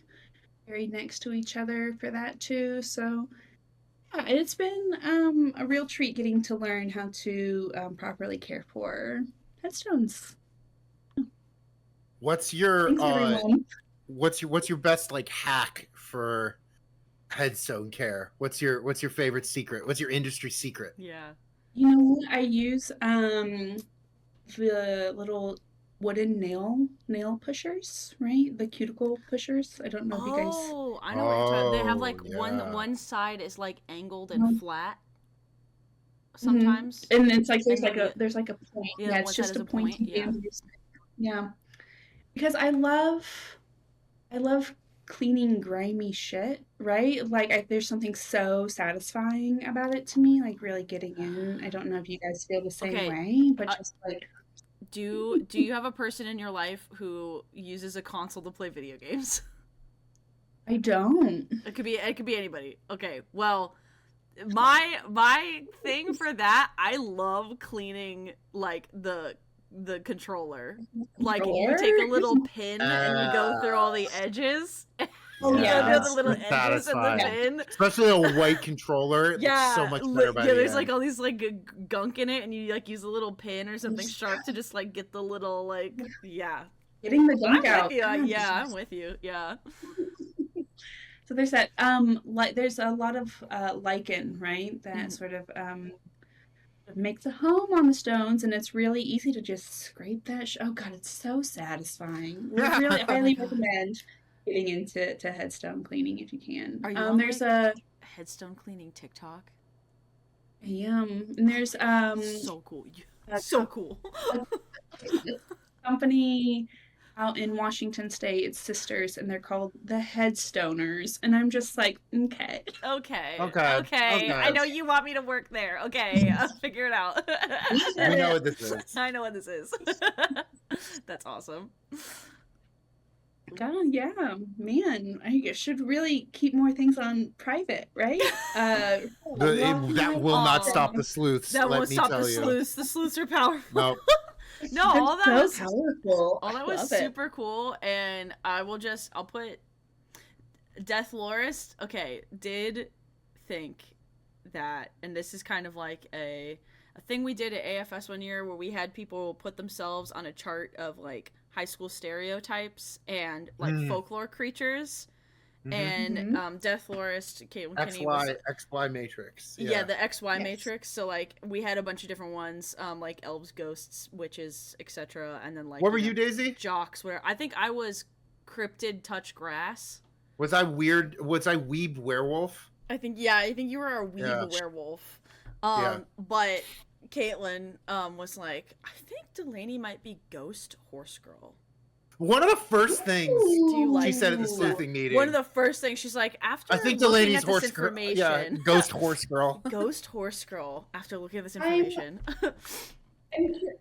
buried next to each other for that too. So yeah, it's been a real treat getting to learn how to properly care for headstones. What's your Thanks, everyone. what's your best like hack for headstone care? What's your favorite secret? What's your industry secret? Yeah. You know what? I use the little wooden nail pushers, right? The cuticle pushers. I don't know if you guys Oh, I know what you're talking. They have Oh, like yeah. one side is like angled and know. flat Mhm. sometimes. And it's like And then there's like a point. yeah, Yeah, one it's side just is a a point. pointy Yeah. bamboo stick. Yeah. Because I love cleaning grimy shit, right? Like there's something so satisfying about it to me, like really getting in. I don't know if you guys feel the same Okay. way, but just like Do you have a person in your life who uses a console to play video games? I don't. It could be anybody. Okay. Well, my thing for that, I love cleaning like the controller. Like you take a little pin and you go through all the edges. Oh, You yeah, go through the that's little super edges and the satisfying. pin. Especially a white controller. It looks Yeah, so much better by yeah. the There's end. like all these like gunk in it, and you like use a little pin or something sharp to just like get the little like yeah. getting the I'm gunk out. with you. God, Yeah, I'm with you. Yeah. So there's that like there's a lot of lichen, right? That Mhm. sort of makes a home on the stones, and it's really easy to just scrape that. Oh God, it's so satisfying. Yeah. Really, Oh my highly God. recommend getting into headstone cleaning if you can. Are you on There's like a headstone cleaning TikTok? and there's So cool. a, So cool. a company out in Washington State. It's sisters, and they're called the Headstoners. And I'm just like, okay. Okay. Okay. I know you want me to work there. Okay. I'll figure it out. We know what this is. I know what this is. That's awesome. God, yeah, man, I should really keep more things on private, right? That will not Aw. stop the sleuths. That let won't me stop tell the you. sleuths. The sleuths are powerful. No. No, all that so was powerful. all that I was love it. super cool, and I'll put Death Lorist. Okay, did think that, and this is kind of like a thing we did at AFS one year where we had people put themselves on a chart of like high school stereotypes and like folklore creatures. Mhm. And Death Lorist, Caitlin Kinney was XY matrix. yeah, the XY Yes. matrix. So like we had a bunch of different ones, like elves, ghosts, witches, etc. And then like What were you, Daisy? jocks. Where I think I was cryptid touch grass. Was I weird? Was I weeb werewolf? I think you were a weeb Yeah. werewolf. Yeah. But Caitlin was like, I think Delainey might be ghost horse girl. One of the first things Do you like she said at the Ooh. sleuthing meeting. One of the first things she's like, after I think looking Delaney's at this horse girl. information, Yeah, ghost horse girl. ghost horse girl. After looking at this information,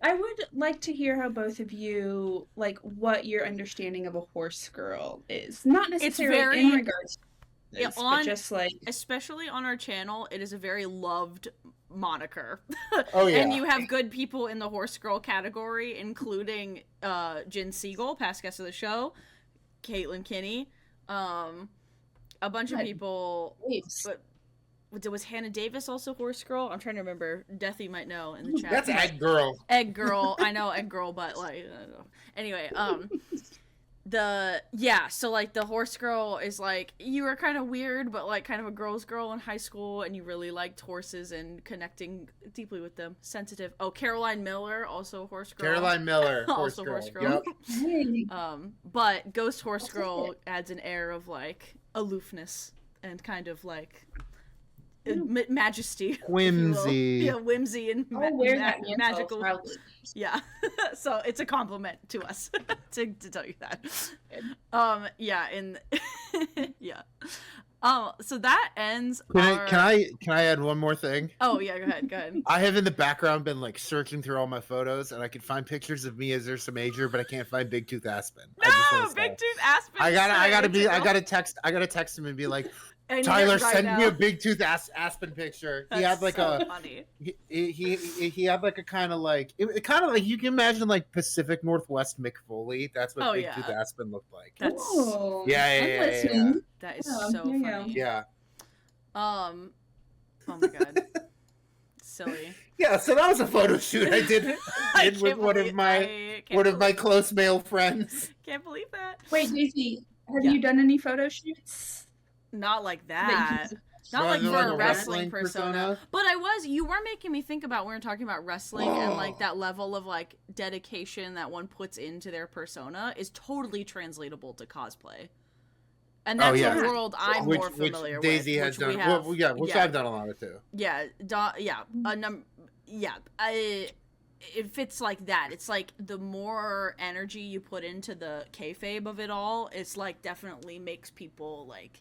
I would like to hear how both of you like what your understanding of a horse girl is. Not necessarily very- in regards to Yeah, this, but just like especially on our channel, it is a very loved moniker. Oh yeah. And you have good people in the horse girl category, including Jen Siegel, past guest of the show, Caitlin Kinney, a bunch of God. people. waves. But was Hannah Davis also horse girl? I'm trying to remember. Deathy might know in the chat. That's Egg Girl. Egg girl. I know egg girl, but like I don't know. Anyway, so like the horse girl is like you were kind of weird but like kind of a girl's girl in high school and you really liked horses and connecting deeply with them. Sensitive. Oh, Caroline Miller, also a horse girl. Caroline Miller. Horse Also girl. horse girl. Yep. Hey. But ghost horse I'll take girl adds an air of like aloofness and kind of like majesty, if you will. Whimsy. Yeah, whimsy and I'll wear that mantle magical. proudly. Yeah, so it's a compliment to us to tell you that. Yeah, and yeah. So that ends. Can I add one more thing? Oh yeah, go ahead. I have in the background been like searching through all my photos, and I can find pictures of me as Ursa Major, but I can't find Big Tooth Aspen. No, Big Tooth Aspen. I gotta text him and be like, And Tyler, right send now. me a Big Tooth Aspen picture. He That's had like so a funny. he had like a kind of like it kind of like you can imagine like Pacific Northwest Mick Foley. That's what Big Tooth Aspen looked like. That's Oh, Yeah. that is Yeah, so yeah. funny. Yeah. Oh my god. Silly. Yeah, so that was a photo shoot I did I with can't one believe- of my I can't my believe- close male friends. Can't believe that. Wait, Daisy, have Yeah. you done any photo shoots? Not like that that. you- Not like Rather for like a a wrestling wrestling persona. persona? But you were making me think about when we were talking about wrestling and like Oh. that level of like dedication that one puts into their persona is totally translatable to cosplay. And Oh, that's yeah. a world I'm which, more familiar which Daisy with. has which we done. have, Which I've done a lot of too. Yeah, if it's like that, it's like the more energy you put into the kayfabe of it all, it's like definitely makes people like,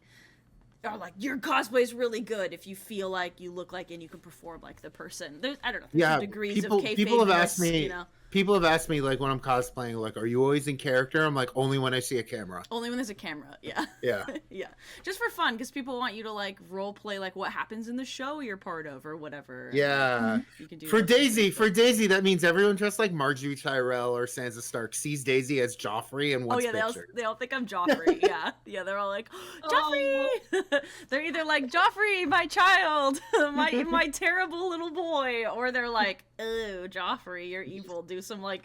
are like, your cosplay is really good if you feel like you look like and you can perform like the person. There's, I don't know, there's Yeah, some degrees people of kayfabe. people have asked me. You know, People have asked me like when I'm cosplaying, like, are you always in character? I'm like, only when I see a camera. only when there's a camera. Yeah. Yeah. Yeah, just for fun, because people want you to like role play like what happens in the show you're part of or whatever. Yeah. And, you can do For that sort of Daisy, stuff. that means everyone dressed like Marjorie Tyrell or Sansa Stark sees Daisy as Joffrey and Oh wants yeah, pictures. they all think I'm Joffrey. Yeah, they're all like, Joffrey. They're either like Joffrey, my child, my terrible little boy, or they're like, oh, Joffrey, you're evil. Do some like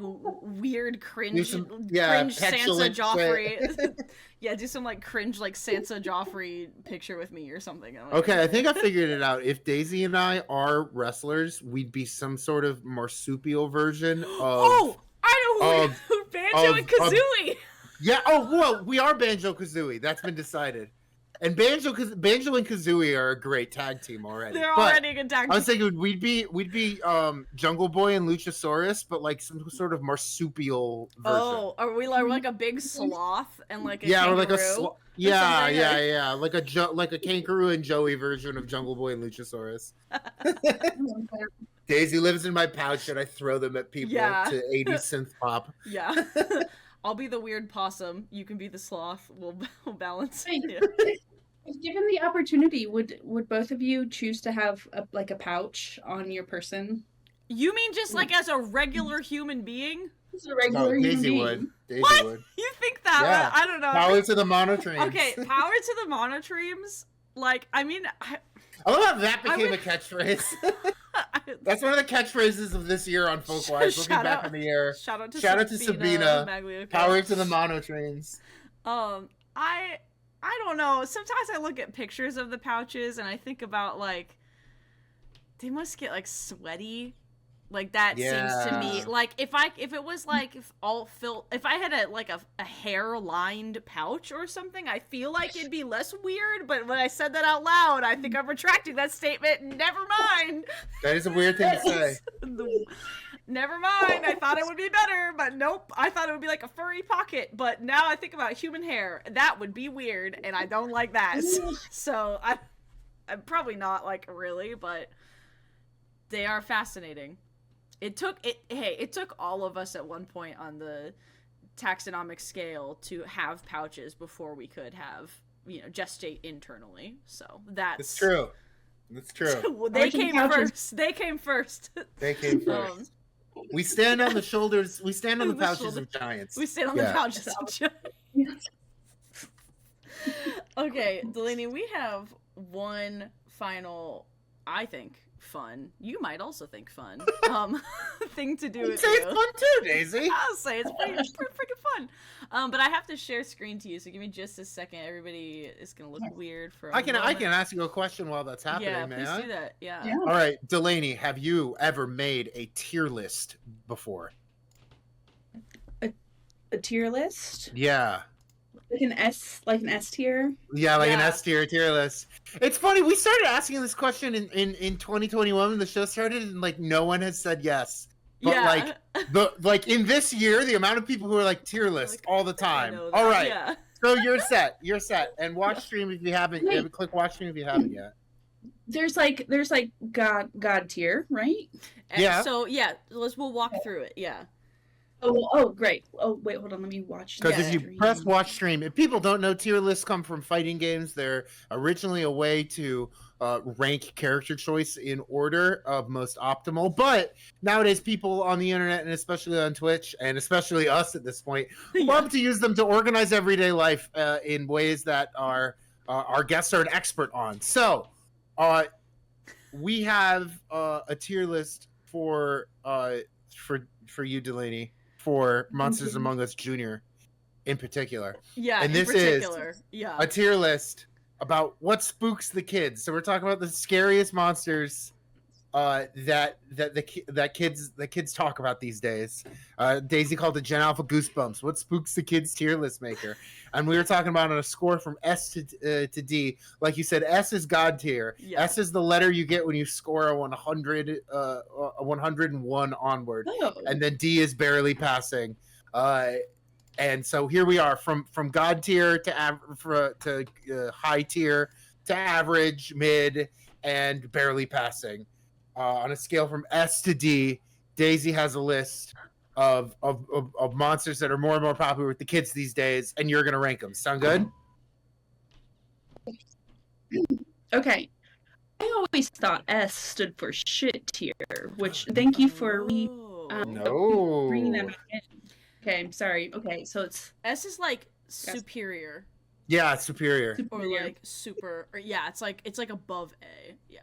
weird cringe, cringe Sansa petulant Joffrey. Yeah, do some like cringe like Sansa Joffrey picture with me or something. I'm like, Okay, I think I figured it out. If Daisy and I are wrestlers, we'd be some sort of marsupial version of. Oh, I know who Banjo and Kazooie. Yeah. Oh, well, we are Banjo Kazooie. That's been decided. And Banjo and Kazooie are a great tag team already. They're But already a good tag team. I was thinking we'd be Jungle Boy and Luchasaurus, but like some sort of marsupial version. Oh, are we like a big sloth and like a Yeah, or like a kangaroo? yeah, like a kangaroo and Joey version of Jungle Boy and Luchasaurus. Daisy lives in my pouch, and I throw them at people Yeah. to 80s synth pop. Yeah. I'll be the weird possum. You can be the sloth. We'll balance. Wait. Yeah. If given the opportunity, would both of you choose to have a pouch on your person? You mean just like as a regular human being? As a regular human Daisy being. would. Daisy What? would. You think that? Yeah. I don't know. Power to the monotremes. Okay, power to the monotremes. Like, I mean, I love how that became would- a catchphrase. That's one of the catchphrations of this year on Folkwise. Looking Shout back out- in the year. shout out to Sabina. Maglioka. Power to the monotremes. I don't know. Sometimes I look at pictures of the pouches and I think about like they must get like sweaty. Like that seems to me Yeah. like if it was like if I had a hair lined pouch or something, I feel like it'd be less weird. But when I said that out loud, I think I'm retracting that statement. Never mind. That is a weird thing to say. Never mind. I thought it would be better, but nope. I thought it would be like a furry pocket. But now I think about human hair. That would be weird, and I don't like that. So I'm probably not like really, but they are fascinating. It took all of us at one point on the taxonomic scale to have pouches before we could have, gestate internally. So It's true. It's true. Well, they Origin came pouches. first. They came first. They came first. We stand on the shoulders. We stand on the The pouches shoulder- of giants. We stand on the Yeah. pouches. Okay, Delainey, we have one final, I think, fun. You might also think fun. Thing to do You'd with say it's you. fun too, Daisy. I'll say it's pretty freaking fun. But I have to share screen to you, so give me just a second. Everybody is gonna look weird for a I can moment. ask you a question while that's happening, Yeah, may please I? do that. Yeah. Yeah. All right, Delainey, have you ever made a tier list before? A tier list? Yeah. like an S tier. Yeah, like an Yeah. S tier list. It's funny, we started asking this question in 2021 when the show started, and like no one has said yes. But Yeah. like in this year, the amount of people who are like tier list Like, all the I time. know All that, right. yeah. So you're set. You're set. And watch stream if you haven't. Wait. Click watch stream if you haven't yet. There's like God tier, right? Yeah. So yeah, we'll walk through it. Yeah. Oh, great. Oh, wait, hold on. Let me watch. Because Yeah. if you stream. press watch stream, if people don't know, tier lists come from fighting games. They're originally a way to rank character choice in order of most optimal. But nowadays, people on the internet, and especially on Twitch, and especially us at this point, love to use them to organize everyday life in ways that our guests are an expert on. So we have a tier list for you, Delainey, for Monsters Among Us Junior in particular. Yeah, and in this particular. is Yeah. a tier list about what spooks the kids. So we're talking about the scariest monsters that kids talk about these days. Daisy called it Gen Alpha Goosebumps. What spooks the kids tier list maker? And we were talking about on a score from S to D. Like you said, S is God tier. Yeah. S is the letter you get when you score a 100, a 101 onward, and then D is barely passing. And so here we are from God tier to high tier to average, mid, and barely passing. On a scale from S to D, Daisy has a list of monsters that are more and more popular with the kids these days, and you're going to rank them. Sound good? Okay. I always thought S stood for shit tier, which thank you for bringing that back in. Okay, I'm sorry. Okay, so it's S is like superior. Yeah, superior. Or like super. Or yeah, it's like above A. Yeah.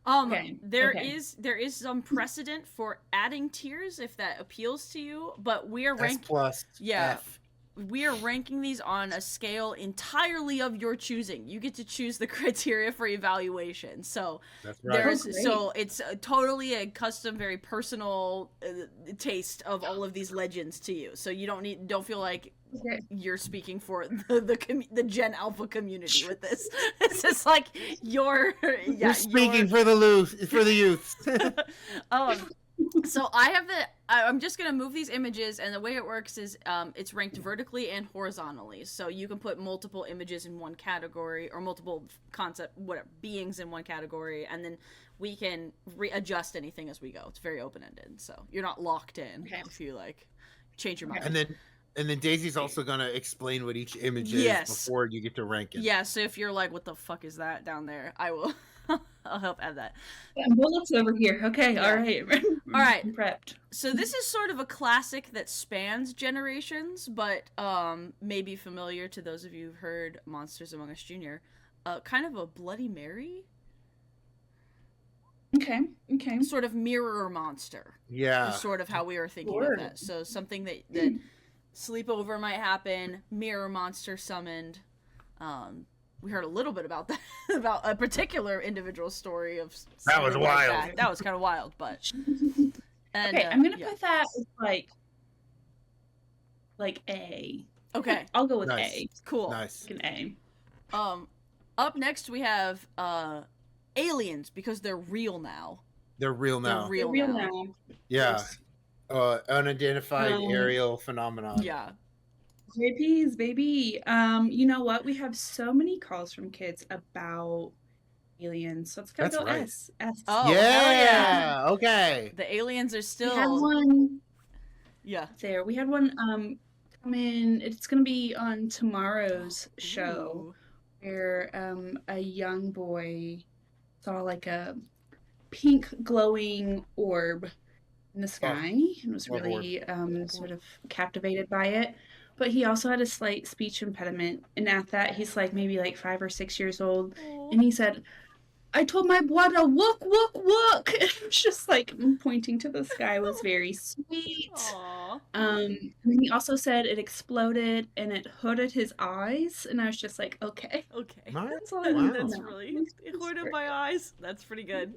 Okay, there is some precedent for adding tiers if that appeals to you, but we are S plus. Yeah. F. We are ranking these on a scale entirely of your choosing. You get to choose the criteria for evaluation. So That's right. so it's totally a custom, very personal taste of all of these legends to you. So you don't feel like you're speaking for the Gen Alpha community with this. It's just like you're speaking for the youth. So I'm just gonna move these images, and the way it works is it's ranked vertically and horizontally. So you can put multiple images in one category, or multiple beings in one category, and then we can readjust anything as we go. It's very open-ended, so you're not locked in if you like change your mind. And then Daisy's also gonna explain what each image is before you get to rank it. Yeah, so if you're like, what the fuck is that down there, I will I'll help add that. Bullets over here. Okay, all right. All right. I'm prepped. So this is sort of a classic that spans generations, but may be familiar to those of you who've heard Monsters Among Us Junior. Kind of a Bloody Mary. Okay. Sort of mirror monster. Yeah. Is sort of how we were thinking of that. So something that sleepover might happen, mirror monster summoned. We heard a little bit about that, about a particular individual story of that was wild. That was kind of wild, but okay, I'm gonna put that as like A. Okay, I'll go with nice. A. Cool. Nice. Like an A. Up next we have aliens, because they're real now. They're real now. They're real now. Yeah. Unidentified aerial phenomenon. Yeah. JPs, baby. You know what? We have so many calls from kids about aliens, so it's gotta go right. S. Oh, yeah. Okay. The aliens are still. We had one. Yeah. There. We had one come in. It's gonna be on tomorrow's show, where a young boy saw like a pink glowing orb in the sky and was really sort of captivated by it. But he also had a slight speech impediment, and at that he's like maybe like 5 or 6 years old. And he said, I told my boy to look. It was just like pointing to the sky. Was very sweet. And he also said it exploded and it hooded his eyes, and I was just like, okay. That's Wow. That's really, it hooded my eyes. That's pretty good.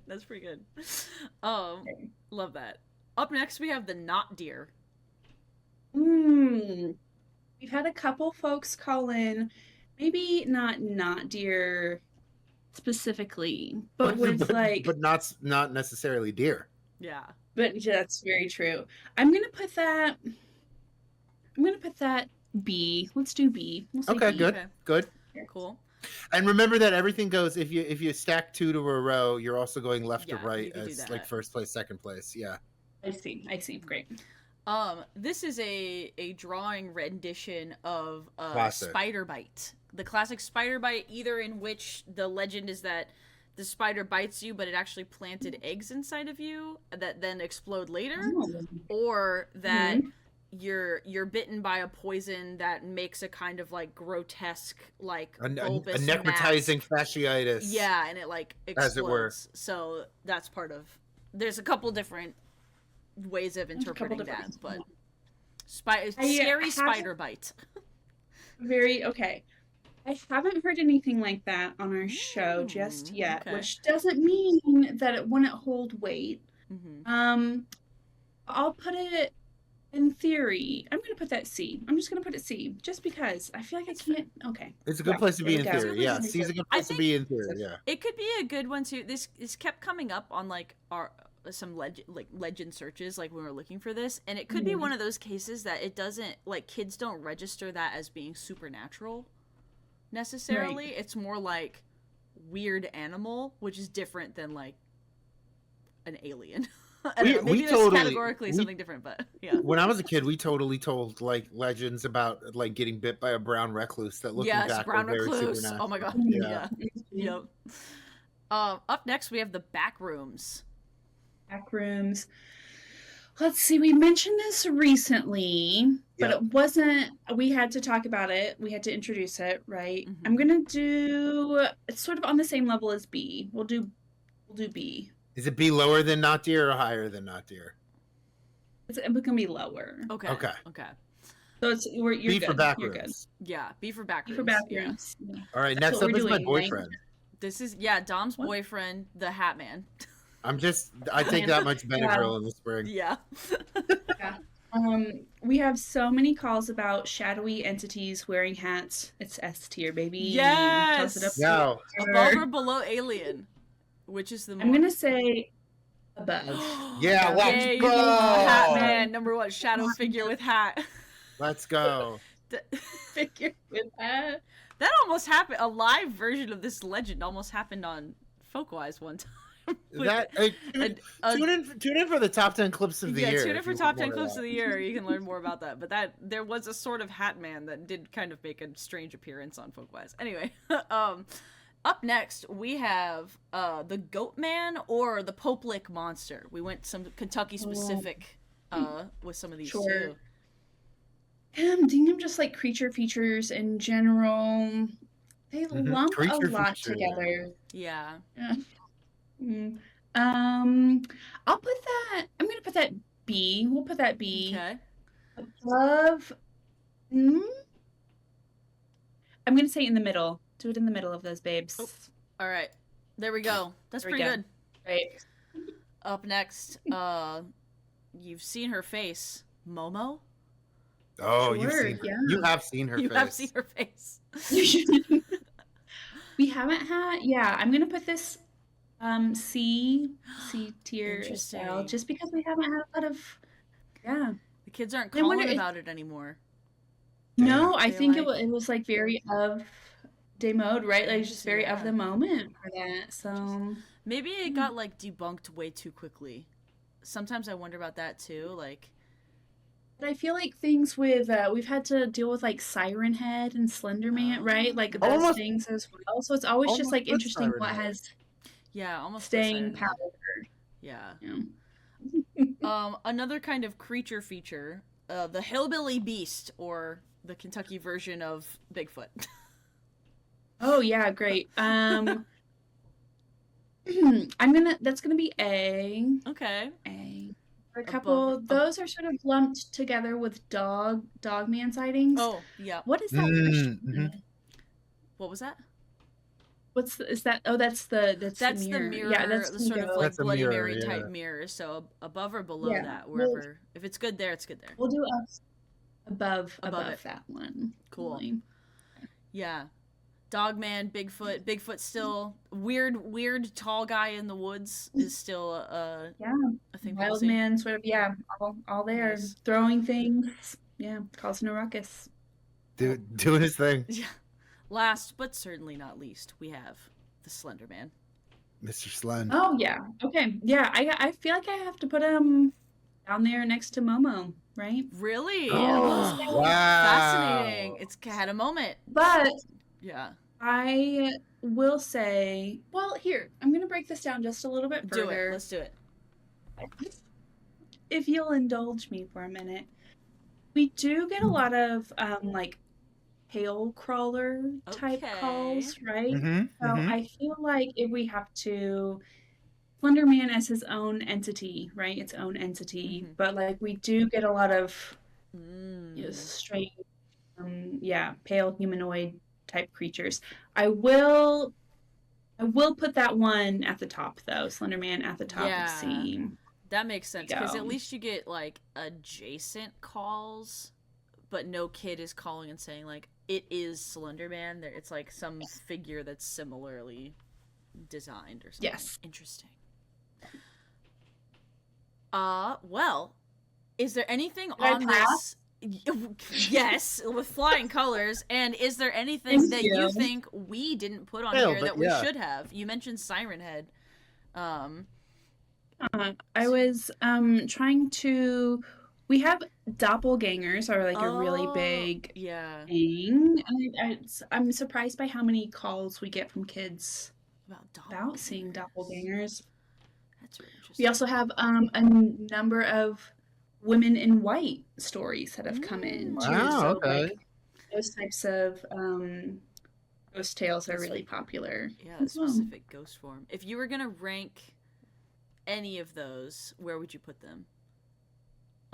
Love that. Up next we have the not deer. We we've had a couple folks call in, maybe not deer specifically, but with like, but not necessarily deer. Yeah. but yeah, that's very true. I'm gonna put that. I'm gonna put that B. Let's do B. We'll say Okay, B. good, Okay. good. Cool. And remember that everything goes if you stack 2 to a row, you're also going left to Yeah, right you can do as that. like first place, second place. Yeah. I see. Great. This is a drawing rendition of Classic. Spider Bite. The classic Spider Bite, either in which the legend is that the spider bites you, but it actually planted eggs inside of you that then explode later, or that you're bitten by a poison that makes a kind of like grotesque, like A bulbous necrotizing mass. fasciitis. Yeah, and it like explodes. As it were. So that's part of. There's a couple different ways of interpreting that, but scary spider bite. Very okay. I haven't heard anything like that on our show just yet, okay. which doesn't mean that it wouldn't hold weight. I'll put it in theory. I'm gonna put that C. I'm just gonna put it C, just because I feel like I can't. Okay, It's a good place to be in there we go. theory. Yeah, C's a good place to be in theory. Yeah. It could be a good one too. This kept coming up on like our some legend searches, like when we were looking for this, and it could be one of those cases that it doesn't, like, kids don't register that as being supernatural necessarily. Right. It's more like weird animal, which is different than like an alien. I don't know, maybe it's totally, categorically something different, but yeah. When I was a kid, we totally told like legends about like getting bit by a brown recluse that looking back brown were very recluse. supernatural. Oh my god. Yeah. Yep. Up next we have the back rooms. Back rooms. Let's see, we mentioned this recently, but it wasn't, we had to talk about it. We had to introduce it, right? I'm going to do, it's sort of on the same level as B. We'll do B. Is it B lower than not deer or higher than not deer? It's going to be lower. Okay. So you're B good. for back you're rooms. Good. Yeah, B for back rooms. B for back rooms. Yeah. All right, next up is my boyfriend. Right? This is, Dom's boyfriend, the Hat Man. I take that much Benadryl in the spring. Yeah. Yeah. We have so many calls about shadowy entities wearing hats. It's S tier, baby. Yes. No. Above or below alien, which is the more... I'm gonna say above. Yeah, let's go. Hat Man, number 1 shadow figure with hat. Let's go. Figure with hat. That almost happened. A live version of this legend almost happened on Folkwise one time. Tune in for the top 10 clips of the year. Yeah, tune in for top 10 clips of the year. You can learn more about that. But there was a sort of Hat Man that did kind of make a strange appearance on Folkwise. Anyway, up next we have the Goat Man or the Poplick Monster. We went some Kentucky specific with some of these too. Dingham just like creature features in general. They lump a lot together. Yeah. I'll put that. I'm gonna put that B. We'll put that B. Okay. Above. I'm gonna say in the middle. Do it in the middle of those babes. Oh. All right. There we go. That's pretty good. Right. Up next, you've seen her face, Momo. Oh, sure, you have seen her face. You have seen her face. We haven't had. Yeah, I'm gonna put this. C tier as well, just because we haven't had a lot of, the kids aren't calling about it anymore. No, I think it was like very of day mode, right? Like just very of the moment for that. So maybe it got like debunked way too quickly. Sometimes I wonder about that too. Like, but I feel like things with we've had to deal with like Siren Head and Slender Man, right? Like those things as well. So it's always just like interesting what has. Yeah, almost staying power. Yeah. Another kind of creature feature, the Hillbilly Beast, or the Kentucky version of Bigfoot. Oh yeah, great. That's gonna be A. Okay. A. For a couple, those are sort of lumped together with Dogman sightings. Oh yeah. What is that? What was that? Is that? Oh, that's the mirror. Yeah, that's the sort of like Bloody Mary type mirror. So above or below that, wherever. If it's good there, it's good there. We'll do us. above it. that one. Cool. Really. Yeah. Dogman, Bigfoot. Bigfoot still weird tall guy in the woods is still a thing. Wild man, sort of, all there, Nice. throwing things, causing a ruckus. Doing his thing. Yeah. Last but certainly not least, we have the Slender Man. Mr. Slend. Oh yeah, okay, yeah. I feel like I have to put him down there next to Momo, right? Really? Oh, wow. Fascinating. It's had a moment. But yeah, I will say, well, here, I'm gonna break this down just a little bit further. Do it. Let's do it. If you'll indulge me for a minute, we do get a lot of like tail crawler type calls, right? So I feel like if we have to, Slender Man as his own entity, right? Its own entity, but like we do get a lot of straight, pale humanoid type creatures. I will put that one at the top though. Slender Man at the top of C. That makes sense because at least you get like adjacent calls, but no kid is calling and saying like it is Slender Man. It's like some figure that's similarly designed or something. Yes. Interesting. Well, is there anything on this? Yes, with flying colors. And is there anything that you think we didn't put on here that we should have? You mentioned Siren Head. I was trying to. We have doppelgangers are like a really big thing. I'm surprised by how many calls we get from kids about seeing doppelgangers. That's really interesting. We also have a number of women in white stories that have come in too. Wow, so okay. like, those types of ghost tales are really popular. Yeah, a specific ghost form. If you were gonna rank any of those, where would you put them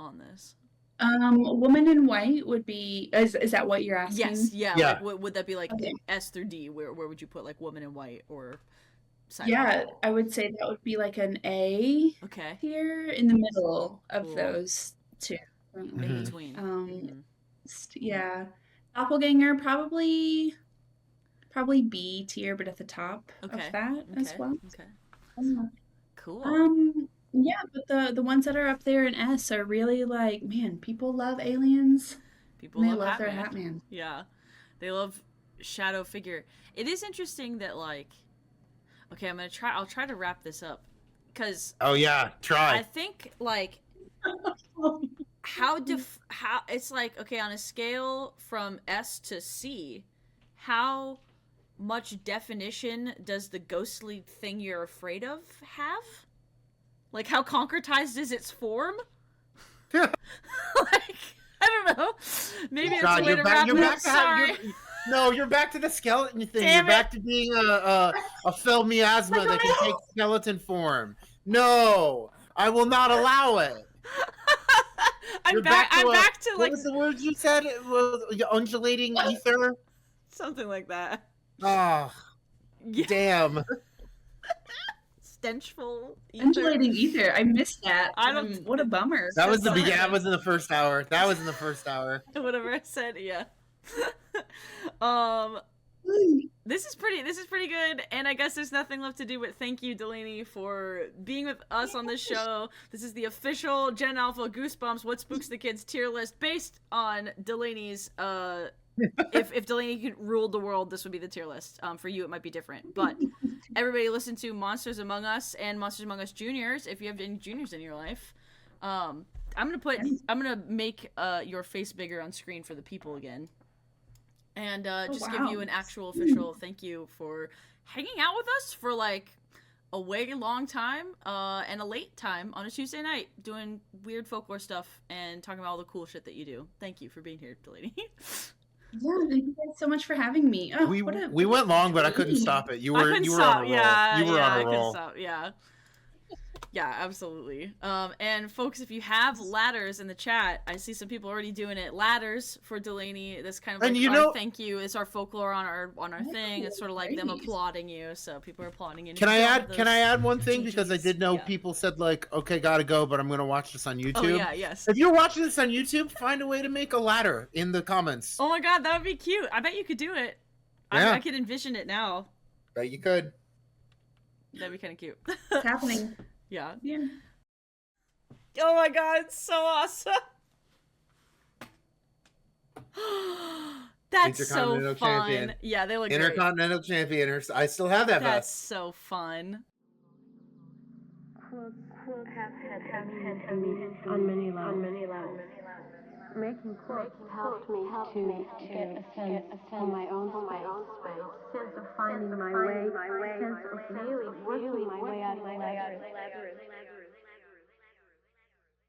on this? Woman in white would be. Is that what you're asking? Yes. Yeah. Yeah. Like, would that be like S through D? Where would you put like Woman in White or? Yeah, I would say that would be like an A. Okay. Here in the middle of those two. In between. Yeah, doppelganger probably B tier, but at the top of that as well. Okay. Cool. Yeah, but the ones that are up there in S are really like, man, people love aliens. People love their Hatman. Yeah, they love shadow figure. It is interesting that like, okay, I'll try to wrap this up, because try. I think like how it's like, okay, on a scale from S to C, how much definition does the ghostly thing you're afraid of have? Like, how concretized is its form? Like, I don't know. Maybe it's a way to wrap it up. Sorry. You're back to the skeleton thing. Damn you're back to being a fel miasma that can take skeleton form. No, I will not allow it. I'm back to like. What was the word you said? It was undulating ether. Something like that. Oh, damn. Stenchful ether. Undulating ether. I missed that. What a bummer. That was the beginning. That was in the first hour. Whatever I said, yeah. This is pretty good, and I guess there's nothing left to do but thank you, Delainey, for being with us on this show. This is the official Gen Alpha Goosebumps What Spooks the Kids tier list based on Delainey's if Delainey could rule the world, this would be the tier list. For you, it might be different. But everybody listen to Monsters Among Us and Monsters Among Us Juniors if you have any juniors in your life. I'm gonna make your face bigger on screen for the people again. And give you an actual official thank you for hanging out with us for like a way long time and a late time on a Tuesday night doing weird folklore stuff and talking about all the cool shit that you do. Thank you for being here, Delainey. Yeah, thank you guys so much for having me. Oh, we went long, but I couldn't stop it. You were on a roll. Yeah, you were on a roll. I couldn't stop. Yeah. Yeah, absolutely. And folks, if you have ladders in the chat, I see some people already doing it. Ladders for Delainey. That's kind of like our thank you. It's our folklore on our thing. It's sort of like them applauding you. So people are applauding you. Can I add one thing? Because I did know people said like, okay, gotta go, but I'm gonna watch this on YouTube. Oh yeah, yes. If you're watching this on YouTube, find a way to make a ladder in the comments. Oh my god, that would be cute. I bet you could do it. Yeah. I could envision it now. Bet you could. That'd be kind of cute. It's happening. Yeah. Yeah. Oh my god, it's so awesome. That's so fun. Champion. Yeah, they look Intercontinental great. Champion. I still have that vest. That's so fun. Clothes have had meaning on many levels. Making clothes helped me to get a sense of my own space, sense of finding my way, sense of really working my way out of life,